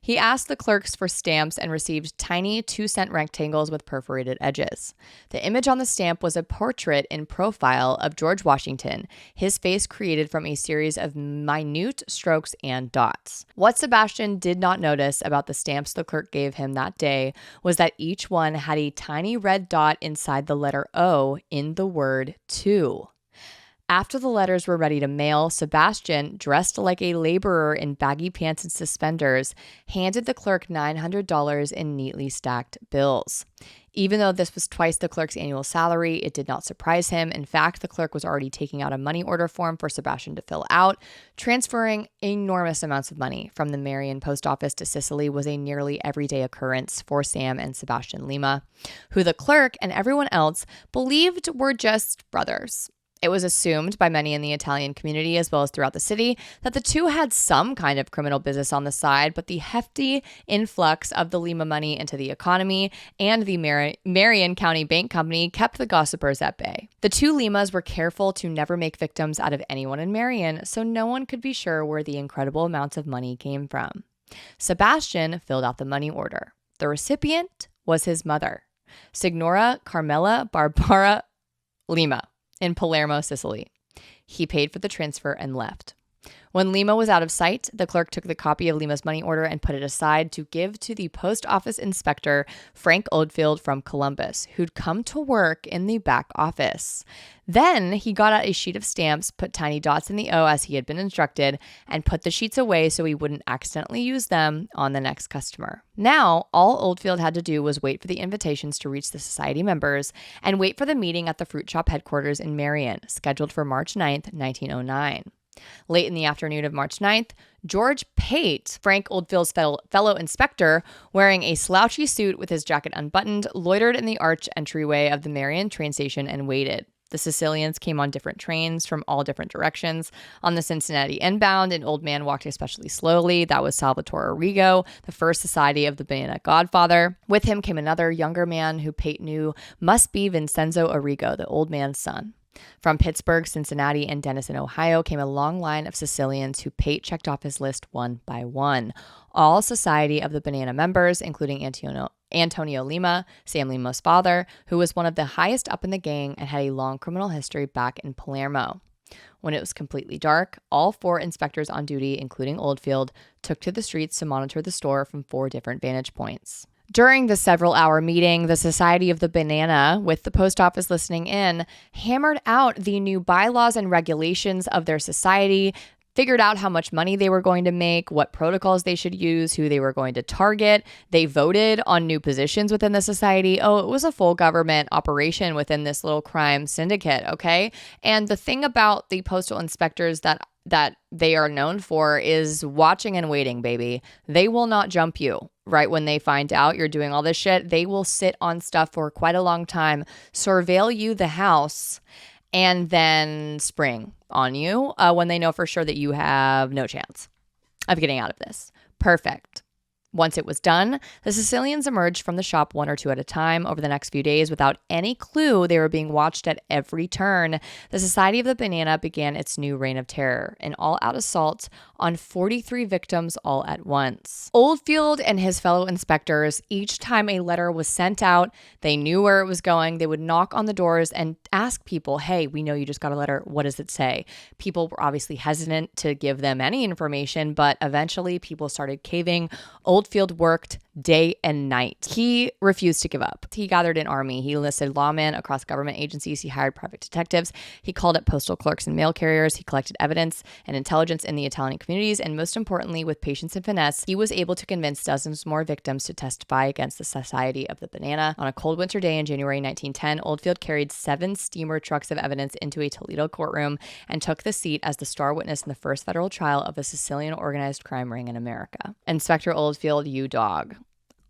He asked the clerks for stamps and received tiny 2-cent rectangles with perforated edges. The image on the stamp was a portrait in profile of George Washington, his face created from a series of minute strokes and dots. What Sebastian did not notice about the stamps the clerk gave him that day was that each one had a tiny red dot inside the letter O in the word to. After the letters were ready to mail, Sebastian, dressed like a laborer in baggy pants and suspenders, handed the clerk $900 in neatly stacked bills. Even though this was twice the clerk's annual salary, it did not surprise him. In fact, the clerk was already taking out a money order form for Sebastian to fill out. Transferring enormous amounts of money from the Marion post office to Sicily was a nearly everyday occurrence for Sam and Sebastian Lima, who the clerk and everyone else believed were just brothers. It was assumed by many in the Italian community, as well as throughout the city, that the two had some kind of criminal business on the side, but the hefty influx of the Lima money into the economy and the Marion County Bank Company kept the gossipers at bay. The two Limas were careful to never make victims out of anyone in Marion, so no one could be sure where the incredible amounts of money came from. Sebastian filled out the money order. The recipient was his mother, Signora Carmela Barbara Lima, in Palermo, Sicily. He paid for the transfer and left. When Lima was out of sight, the clerk took the copy of Lima's money order and put it aside to give to the post office inspector, Frank Oldfield from Columbus, who'd come to work in the back office. Then he got out a sheet of stamps, put tiny dots in the O as he had been instructed, and put the sheets away so he wouldn't accidentally use them on the next customer. Now, all Oldfield had to do was wait for the invitations to reach the society members and wait for the meeting at the fruit shop headquarters in Marion, scheduled for March 9th, 1909. Late in the afternoon of March 9th, George Pate, Frank Oldfield's fellow inspector, wearing a slouchy suit with his jacket unbuttoned, loitered in the arch entryway of the Marion train station and waited. The Sicilians came on different trains from all different directions. On the Cincinnati inbound, an old man walked especially slowly. That was Salvatore Arrigo, the first Society of the Banana godfather. With him came another younger man who Pate knew must be Vincenzo Arrigo, the old man's son. From Pittsburgh, Cincinnati, and Denison, Ohio came a long line of Sicilians who Pate checked off his list one by one. All Society of the Banana members, including Antonio Lima, Sam Lima's father, who was one of the highest up in the gang and had a long criminal history back in Palermo. When it was completely dark, all 4 inspectors on duty, including Oldfield, took to the streets to monitor the store from 4 different vantage points. During the several-hour meeting, the Society of the Banana, with the post office listening in, hammered out the new bylaws and regulations of their society, figured out how much money they were going to make, what protocols they should use, who they were going to target. They voted on new positions within the society. Oh, it was a full government operation within this little crime syndicate, okay? And the thing about the postal inspectors that they are known for is watching and waiting, baby. They will not jump you right when they find out you're doing all this shit. They will sit on stuff for quite a long time, surveil you the house, and then spring on you when they know for sure that you have no chance of getting out of this. Perfect. Once it was done, the Sicilians emerged from the shop 1 or 2 at a time over the next few days without any clue they were being watched at every turn. The Society of the Banana began its new reign of terror, an all-out assault on 43 victims all at once. Oldfield and his fellow inspectors, each time a letter was sent out, they knew where it was going. They would knock on the doors and ask people, hey, we know you just got a letter. What does it say? People were obviously hesitant to give them any information, but eventually people started caving. Oldfield worked day and night. He refused to give up. He gathered an army. He enlisted lawmen across government agencies. He hired private detectives. He called up postal clerks and mail carriers. He collected evidence and intelligence in the Italian communities. And most importantly, with patience and finesse, he was able to convince dozens more victims to testify against the Society of the Banana. On a cold winter day in January 1910, Oldfield carried 7 steamer trucks of evidence into a Toledo courtroom and took the seat as the star witness in the first federal trial of a Sicilian organized crime ring in America. Inspector Oldfield, you dog.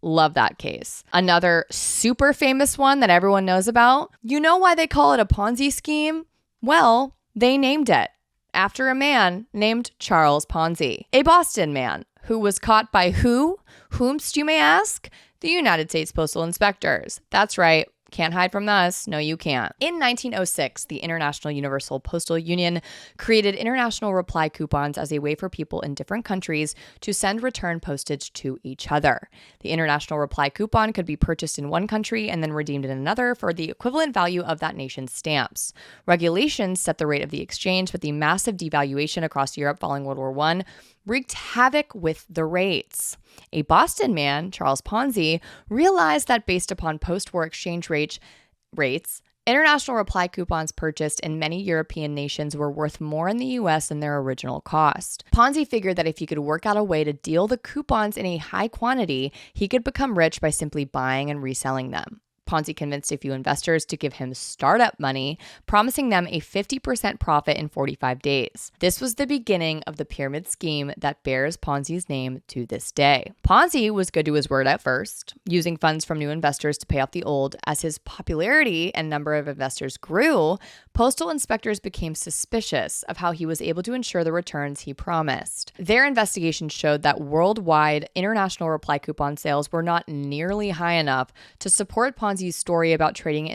Love that case. Another super famous one that everyone knows about. You know why they call it a Ponzi scheme? Well, they named it after a man named Charles Ponzi, a Boston man who was caught by whomst you may ask? The United States Postal Inspectors. That's right. Can't hide from us. No, you can't. In 1906, the International Universal Postal Union created international reply coupons as a way for people in different countries to send return postage to each other. The international reply coupon could be purchased in one country and then redeemed in another for the equivalent value of that nation's stamps. Regulations set the rate of the exchange, but the massive devaluation across Europe following World War I wreaked havoc with the rates. A Boston man, Charles Ponzi, realized that based upon post-war exchange rates, international reply coupons purchased in many European nations were worth more in the US than their original cost. Ponzi figured that if he could work out a way to deal the coupons in a high quantity, he could become rich by simply buying and reselling them. Ponzi convinced a few investors to give him startup money, promising them a 50% profit in 45 days. This was the beginning of the pyramid scheme that bears Ponzi's name to this day. Ponzi was good to his word at first, using funds from new investors to pay off the old. As his popularity and number of investors grew, postal inspectors became suspicious of how he was able to ensure the returns he promised. Their investigation showed that worldwide international reply coupon sales were not nearly high enough to support Ponzi's story about trading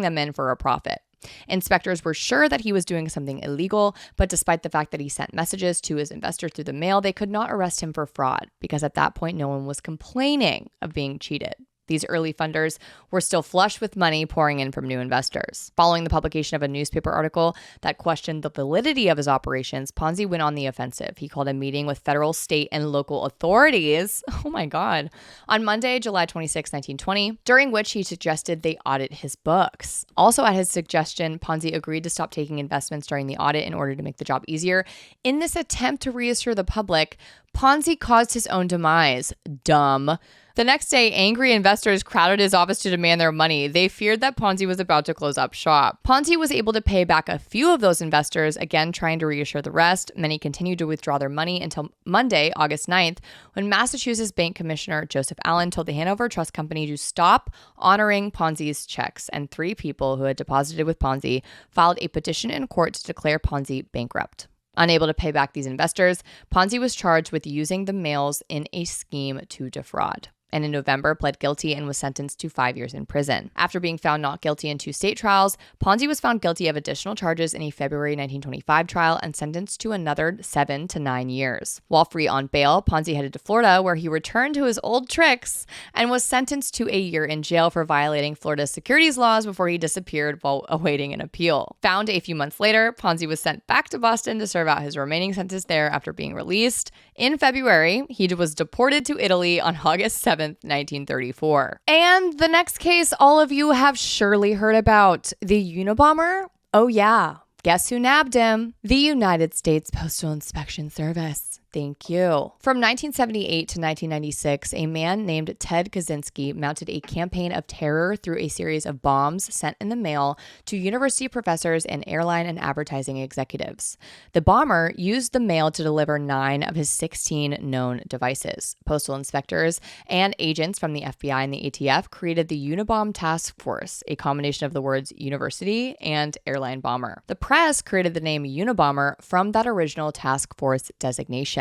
them in for a profit. Inspectors were sure that he was doing something illegal, but despite the fact that he sent messages to his investors through the mail, they could not arrest him for fraud because at that point, no one was complaining of being cheated. These early funders were still flush with money pouring in from new investors. Following the publication of a newspaper article that questioned the validity of his operations, Ponzi went on the offensive. He called a meeting with federal, state, and local authorities, oh my God, on Monday, July 26, 1920, during which he suggested they audit his books. Also at his suggestion, Ponzi agreed to stop taking investments during the audit in order to make the job easier. In this attempt to reassure the public, Ponzi caused his own demise. Dumb. The next day, angry investors crowded his office to demand their money. They feared that Ponzi was about to close up shop. Ponzi was able to pay back a few of those investors, again trying to reassure the rest. Many continued to withdraw their money until Monday, August 9th, when Massachusetts Bank Commissioner Joseph Allen told the Hanover Trust Company to stop honoring Ponzi's checks, and 3 people who had deposited with Ponzi filed a petition in court to declare Ponzi bankrupt. Unable to pay back these investors, Ponzi was charged with using the mails in a scheme to defraud, and in November pled guilty and was sentenced to 5 years in prison. After being found not guilty in 2 state trials, Ponzi was found guilty of additional charges in a February 1925 trial and sentenced to another 7 to 9 years. While free on bail, Ponzi headed to Florida, where he returned to his old tricks and was sentenced to a year in jail for violating Florida's securities laws before he disappeared while awaiting an appeal. Found a few months later, Ponzi was sent back to Boston to serve out his remaining sentence there after being released. In February, he was deported to Italy on August 7th, 1934. And the next case all of you have surely heard about, the Unabomber. Oh yeah, guess who nabbed him? The United States Postal Inspection Service. Thank you. From 1978 to 1996, a man named Ted Kaczynski mounted a campaign of terror through a series of bombs sent in the mail to university professors and airline and advertising executives. The bomber used the mail to deliver 9 of his 16 known devices. Postal inspectors and agents from the FBI and the ATF created the Unabomber Task Force, a combination of the words university and airline bomber. The press created the name Unabomber from that original task force designation.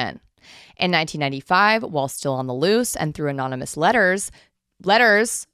In 1995, while still on the loose and through anonymous letters,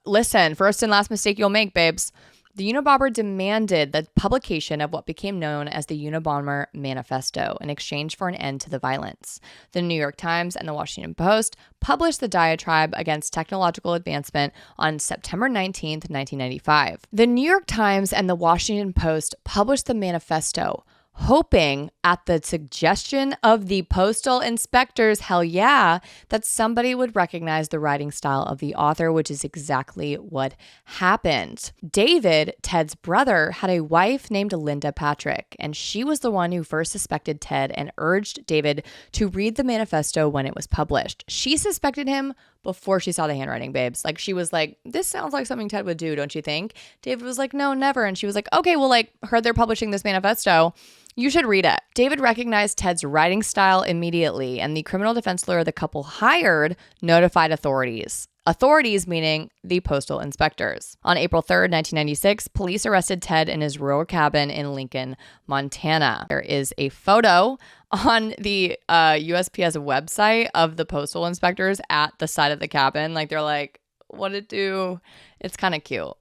listen, first and last mistake you'll make, babes. The Unabomber demanded the publication of what became known as the Unabomber Manifesto in exchange for an end to the violence. The New York Times and the Washington Post published the diatribe against technological advancement on September 19, 1995. The New York Times and the Washington Post published the manifesto, hoping at the suggestion of the postal inspectors, hell yeah, that somebody would recognize the writing style of the author, which is exactly what happened. David, Ted's brother, had a wife named Linda Patrick, and she was the one who first suspected Ted and urged David to read the manifesto when it was published. She suspected him before she saw the handwriting, babes. Like, she was like, this sounds like something Ted would do, don't you think? David was like, no, never. And she was like, okay, well, heard they're publishing this manifesto. You should read it. David recognized Ted's writing style immediately, and the criminal defense lawyer the couple hired notified authorities. Authorities meaning the postal inspectors. On April 3rd, 1996, police arrested Ted in his rural cabin in Lincoln, Montana. There is a photo on the USPIS website of the postal inspectors at the side of the cabin. They're like, what it do? It's kind of cute.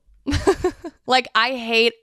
Like, I hate,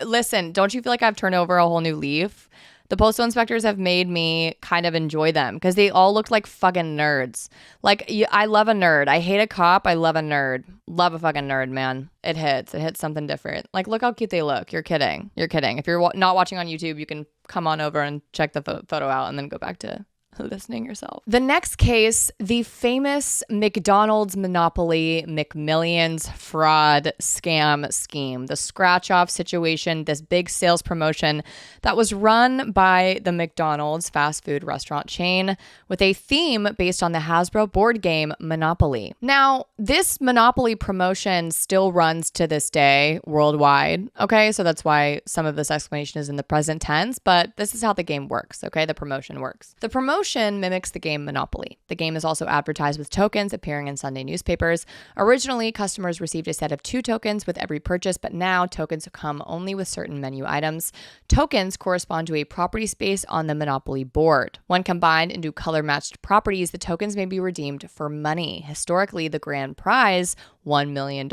listen, don't you feel like I've turned over a whole new leaf? The postal inspectors have made me kind of enjoy them because they all looked like fucking nerds. Like, I love a nerd. I hate a cop. I love a nerd. Love a fucking nerd, man. It hits. It hits something different. Like, look how cute they look. You're kidding. You're kidding. If you're not watching on YouTube, you can come on over and check the photo out and then go back to listening yourself. The next case, the famous McDonald's monopoly McMillions fraud scam scheme, the scratch off situation, this big sales promotion that was run by the McDonald's fast food restaurant chain with a theme based on the Hasbro board game Monopoly. Now, this Monopoly promotion still runs to this day worldwide. Okay, so that's why some of this explanation is in the present tense, but this is how the game works. Okay, the promotion works. The promotion mimics the game Monopoly. The game is also advertised with tokens appearing in Sunday newspapers. Originally, customers received a set of 2 tokens with every purchase, but now tokens come only with certain menu items. Tokens correspond to a property space on the Monopoly board. When combined into color-matched properties, the tokens may be redeemed for money. Historically, the grand prize, $1 million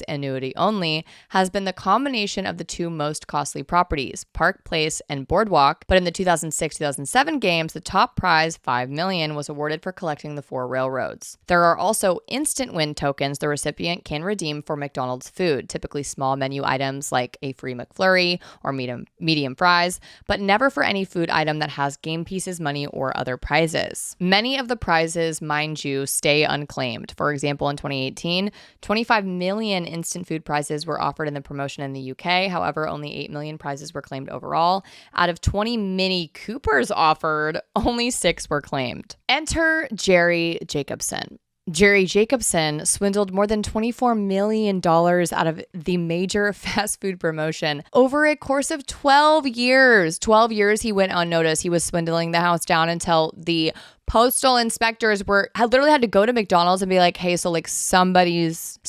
annuity only, has been the combination of the 2 most costly properties, Park Place and Boardwalk, but in the 2006-2007 games, the top prize, $5 million, was awarded for collecting the 4 railroads. There are also instant win tokens the recipient can redeem for McDonald's food, typically small menu items like a free McFlurry or medium fries, but never for any food item that has game pieces, money, or other prizes. Many of the prizes, mind you, stay unclaimed. For example, in 2018, 25 million instant food prizes were offered in the promotion in the UK. However, only 8 million prizes were claimed overall. Out of 20 Mini Coopers offered, only 6 were claimed. Enter Jerry Jacobson. Jerry Jacobson swindled more than $24 million out of the major fast food promotion over a course of 12 years. 12 years he went unnoticed. He was swindling the house down until the postal inspectors had literally had to go to McDonald's and be like, hey, so like somebody's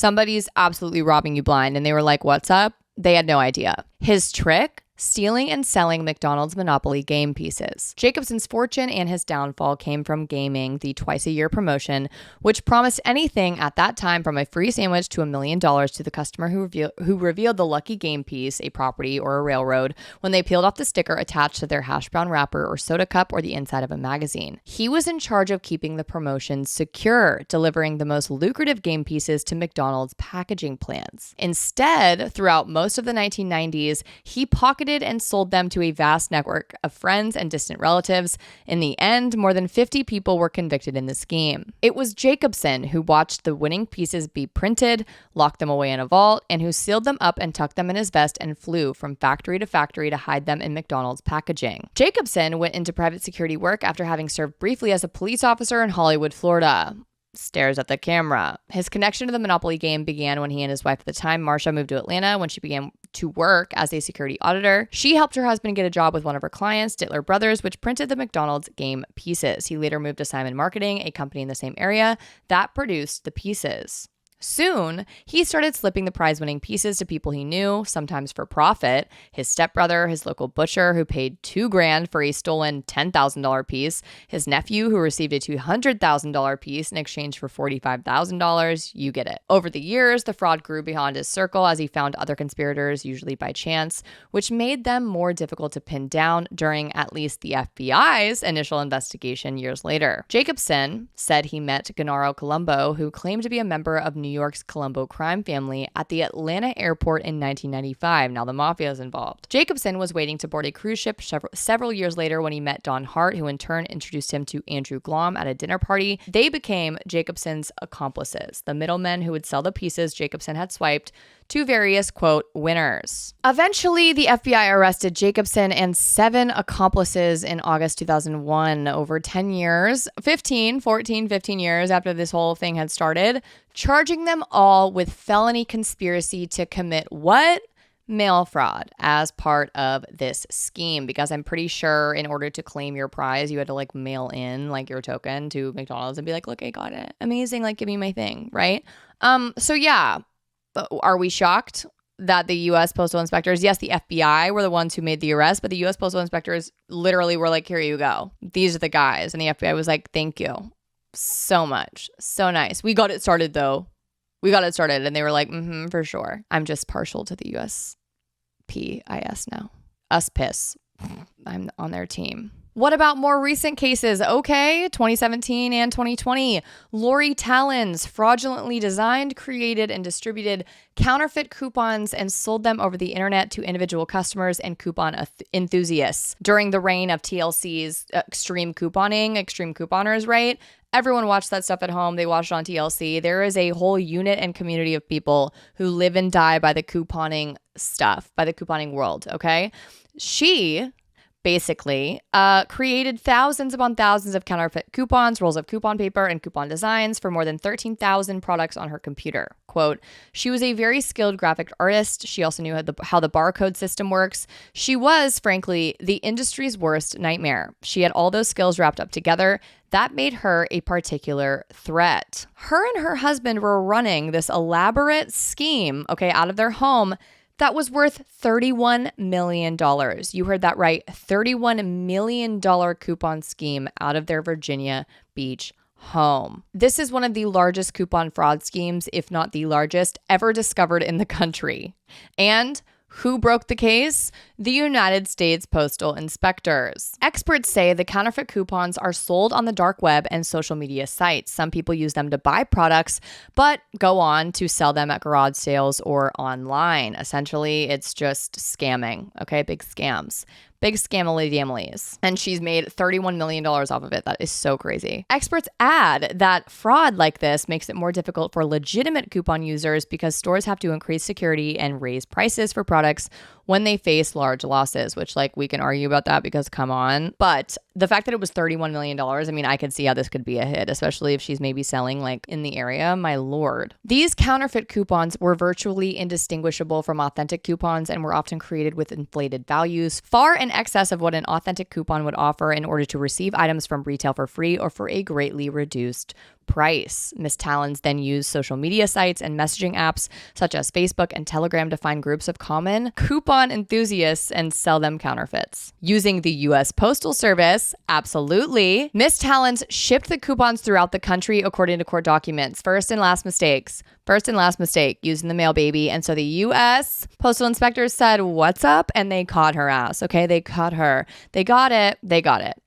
absolutely robbing you blind. And they were like, what's up? They had no idea. His trick? Stealing and selling McDonald's Monopoly game pieces. Jacobson's fortune and his downfall came from gaming the twice-a-year promotion, which promised anything at that time from a free sandwich to $1 million to the customer who revealed the lucky game piece, a property or a railroad, when they peeled off the sticker attached to their hash brown wrapper or soda cup or the inside of a magazine. He was in charge of keeping the promotion secure, delivering the most lucrative game pieces to McDonald's packaging plants. Instead, throughout most of the 1990s, he pocketed and sold them to a vast network of friends and distant relatives. In the end, more than 50 people were convicted in the scheme. It was Jacobson who watched the winning pieces be printed, locked them away in a vault, and who sealed them up and tucked them in his vest and flew from factory to hide them in McDonald's packaging. Jacobson went into private security work after having served briefly as a police officer in Hollywood, Florida. Stares at the camera. His connection to the Monopoly game began when he and his wife at the time, Marsha, moved to Atlanta when she began to work as a security auditor. She helped her husband get a job with one of her clients, Dittler Brothers, which printed the McDonald's game pieces. He later moved to Simon Marketing, a company in the same area that produced the pieces. Soon, he started slipping the prize-winning pieces to people he knew, sometimes for profit. His stepbrother, his local butcher, who paid $2,000 for a stolen $10,000 piece, his nephew, who received a $200,000 piece in exchange for $45,000. You get it. Over the years, the fraud grew beyond his circle as he found other conspirators, usually by chance, which made them more difficult to pin down during at least the FBI's initial investigation years later. Jacobson said he met Gennaro Colombo, who claimed to be a member of New York's Colombo crime family, at the Atlanta airport in 1995. Now the Mafia is involved. Jacobson was waiting to board a cruise ship several years later when he met Don Hart, who in turn introduced him to Andrew Glom at a dinner party. They became Jacobson's accomplices, the middlemen who would sell the pieces Jacobson had swiped to various, quote, winners. Eventually, the FBI arrested Jacobson and 7 accomplices in August 2001, over 10 years, 15 years after this whole thing had started, charging them all with felony conspiracy to commit what? Mail fraud as part of this scheme, because I'm pretty sure in order to claim your prize, you had to like mail in like your token to McDonald's and be like, look, I got it. Amazing. Like, give me my thing. Right. So yeah. Are we shocked that the U.S. Postal Inspectors, yes, the FBI were the ones who made the arrest, but the U.S. Postal Inspectors literally were like, here you go. These are the guys. And the FBI was like, thank you so much. So nice. We got it started though. We got it started. And they were like, for sure. I'm just partial to the USPIS now. USPIS. I'm on their team. What about more recent cases? Okay, 2017 and 2020. Lori Talons fraudulently designed, created, and distributed counterfeit coupons and sold them over the internet to individual customers and coupon enthusiasts. During the reign of TLC's extreme couponers, right? Everyone watched that stuff at home. They watched it on TLC. There is a whole unit and community of people who live and die by the couponing stuff, by the couponing world, okay? She basically created thousands upon thousands of counterfeit coupons, rolls of coupon paper, and coupon designs for more than 13,000 products on her computer. Quote, she was a very skilled graphic artist. She also knew how the barcode system works. She was, frankly, the industry's worst nightmare. She had all those skills wrapped up together. That made her a particular threat. Her and her husband were running this elaborate scheme, okay, out of their home that was worth $31 million. You heard that right. $31 million coupon scheme out of their Virginia Beach home. This is one of the largest coupon fraud schemes, if not the largest, ever discovered in the country. And who broke the case? The United States Postal Inspectors. Experts say the counterfeit coupons are sold on the dark web and social media sites. Some people use them to buy products, but go on to sell them at garage sales or online. Essentially, it's just scamming, okay? Big scams. Big scamily-damlies. And she's made $31 million off of it. That is so crazy. Experts add that fraud like this makes it more difficult for legitimate coupon users because stores have to increase security and raise prices for products when they face large losses, which, like, we can argue about that because come on. But the fact that it was $31 million, I mean, I could see how this could be a hit, especially if she's maybe selling like in the area. My Lord. These counterfeit coupons were virtually indistinguishable from authentic coupons and were often created with inflated values, far in excess of what an authentic coupon would offer in order to receive items from retail for free or for a greatly reduced price. Ms. Talons then used social media sites and messaging apps such as Facebook and Telegram to find groups of common coupon enthusiasts and sell them counterfeits. Using the U.S. Postal Service, absolutely, Ms. Talons shipped the coupons throughout the country according to court documents. First and last mistake, using the mail baby. And so the U.S. Postal Inspectors said, what's up? And they caught her ass, okay? They caught her. They got it,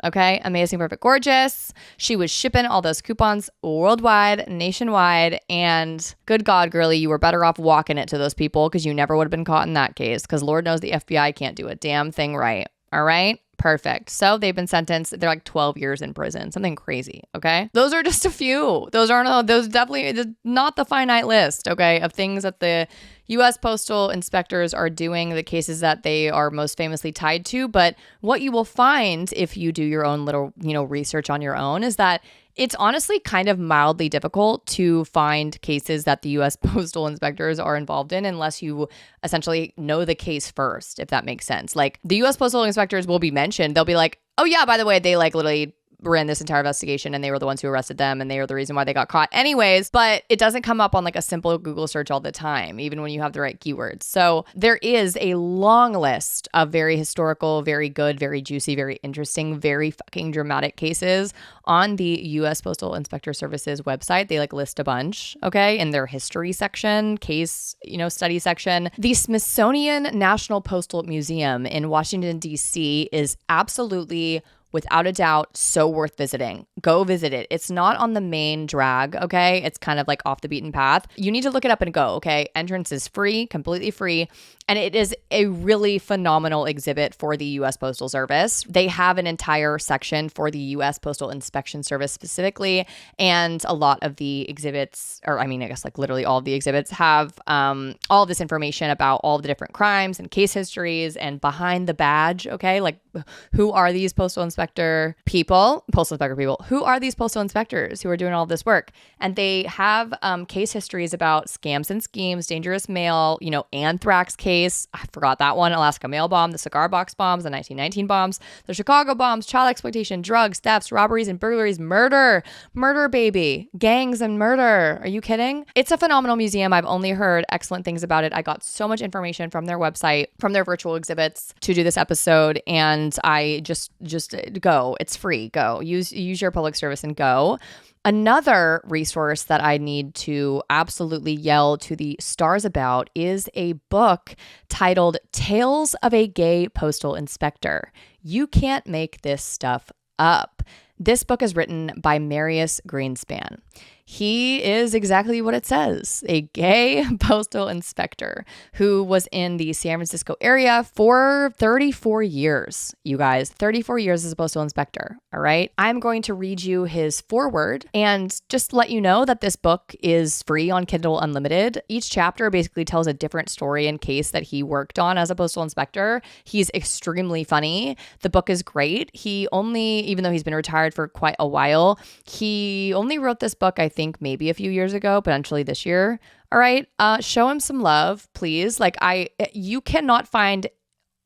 okay? Amazing, perfect, gorgeous. She was shipping all those coupons worldwide, nationwide, and good God, girlie, you were better off walking it to those people because you never would have been caught in that case because Lord knows the FBI can't do a damn thing right. All right? Perfect. So they've been sentenced. They're like 12 years in prison. Something crazy. Okay. Those are just a few. Those definitely not the finite list. Okay. Of things that the U.S. Postal Inspectors are doing, the cases that they are most famously tied to. But what you will find if you do your own little, research on your own is that it's honestly kind of mildly difficult to find cases that the U.S. Postal Inspectors are involved in unless you essentially know the case first, if that makes sense. Like the U.S. Postal Inspectors will be mentioned. They'll be like, oh yeah, by the way, they like literally ran this entire investigation and they were the ones who arrested them and they are the reason why they got caught anyways, but it doesn't come up on like a simple Google search all the time, even when you have the right keywords. So there is a long list of very historical, very good, very juicy, very interesting, very fucking dramatic cases on the U.S. Postal Inspector Service's website. They like list a bunch, okay, in their history section, case, study section. The Smithsonian National Postal Museum in Washington, D.C. is absolutely, without a doubt, so worth visiting. Go visit it. It's not on the main drag, okay? It's kind of like off the beaten path. You need to look it up and go, okay? Entrance is free, completely free. And it is a really phenomenal exhibit for the U.S. Postal Service. They have an entire section for the U.S. Postal Inspection Service specifically. And a lot of the exhibits, I guess like literally all of the exhibits have all this information about all the different crimes and case histories and behind the badge, okay? Like who are these postal inspector people? Who are these postal inspectors who are doing all this work? And they have case histories about scams and schemes, dangerous mail, anthrax case. I forgot that one. Alaska mail bomb, the cigar box bombs, the 1919 bombs, the Chicago bombs, child exploitation, drugs, thefts, robberies, and burglaries, murder, baby, gangs and murder. Are you kidding? It's a phenomenal museum. I've only heard excellent things about it. I got so much information from their website, from their virtual exhibits to do this episode. And I just go. It's free. Go. Use your public service and go. Another resource that I need to absolutely yell to the stars about is a book titled Tales of a Gay Postal Inspector. You can't make this stuff up. This book is written by Marius Greenspan. He is exactly what it says, a gay postal inspector who was in the San Francisco area for 34 years. You guys, 34 years as a postal inspector, all right? I'm going to read you his foreword and just let you know that this book is free on Kindle Unlimited. Each chapter basically tells a different story and case that he worked on as a postal inspector. He's extremely funny. The book is great. Even though he's been retired for quite a while, he only wrote this book, I think maybe a few years ago, potentially this year. All right. Show him some love, please. You cannot find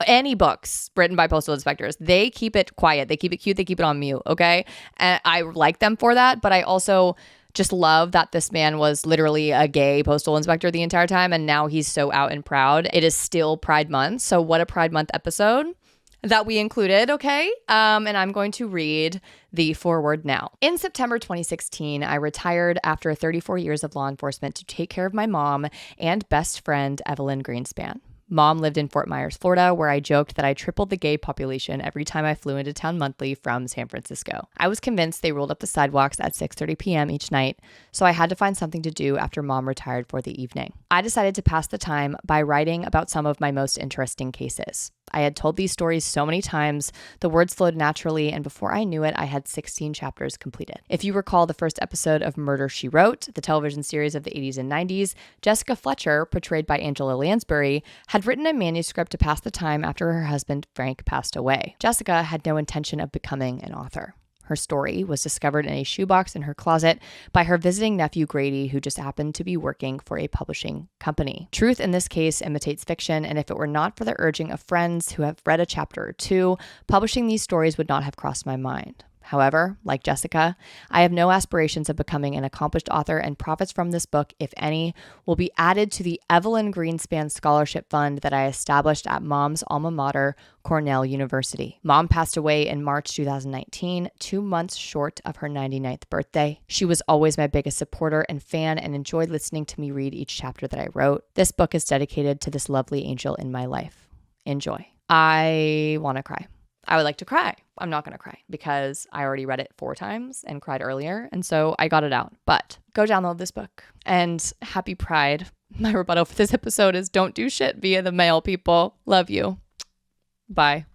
any books written by postal inspectors. They keep it quiet. They keep it cute. They keep it on mute. Okay. And I like them for that. But I also just love that this man was literally a gay postal inspector the entire time. And now he's so out and proud. It is still Pride Month. So what a Pride Month episode that we included, okay? And I'm going to read the foreword now. In September 2016, I retired after 34 years of law enforcement to take care of my mom and best friend, Evelyn Greenspan. Mom lived in Fort Myers, Florida, where I joked that I tripled the gay population every time I flew into town monthly from San Francisco. I was convinced they rolled up the sidewalks at 6:30 p.m. each night, so I had to find something to do after Mom retired for the evening. I decided to pass the time by writing about some of my most interesting cases. I had told these stories so many times, the words flowed naturally, and before I knew it, I had 16 chapters completed. If you recall the first episode of Murder, She Wrote, the television series of the 80s and 90s, Jessica Fletcher, portrayed by Angela Lansbury, had written a manuscript to pass the time after her husband, Frank, passed away. Jessica had no intention of becoming an author. Her story was discovered in a shoebox in her closet by her visiting nephew Grady, who just happened to be working for a publishing company. Truth in this case imitates fiction, and if it were not for the urging of friends who have read a chapter or two, publishing these stories would not have crossed my mind. However, like Jessica, I have no aspirations of becoming an accomplished author, and profits from this book, if any, will be added to the Evelyn Greenspan Scholarship Fund that I established at Mom's alma mater, Cornell University. Mom passed away in March 2019, 2 months short of her 99th birthday. She was always my biggest supporter and fan and enjoyed listening to me read each chapter that I wrote. This book is dedicated to this lovely angel in my life. Enjoy. I want to cry. I would like to cry. I'm not going to cry because I already read it 4 times and cried earlier. And so I got it out. But go download this book. And happy Pride. My rebuttal for this episode is don't do shit via the mail, people. Love you. Bye.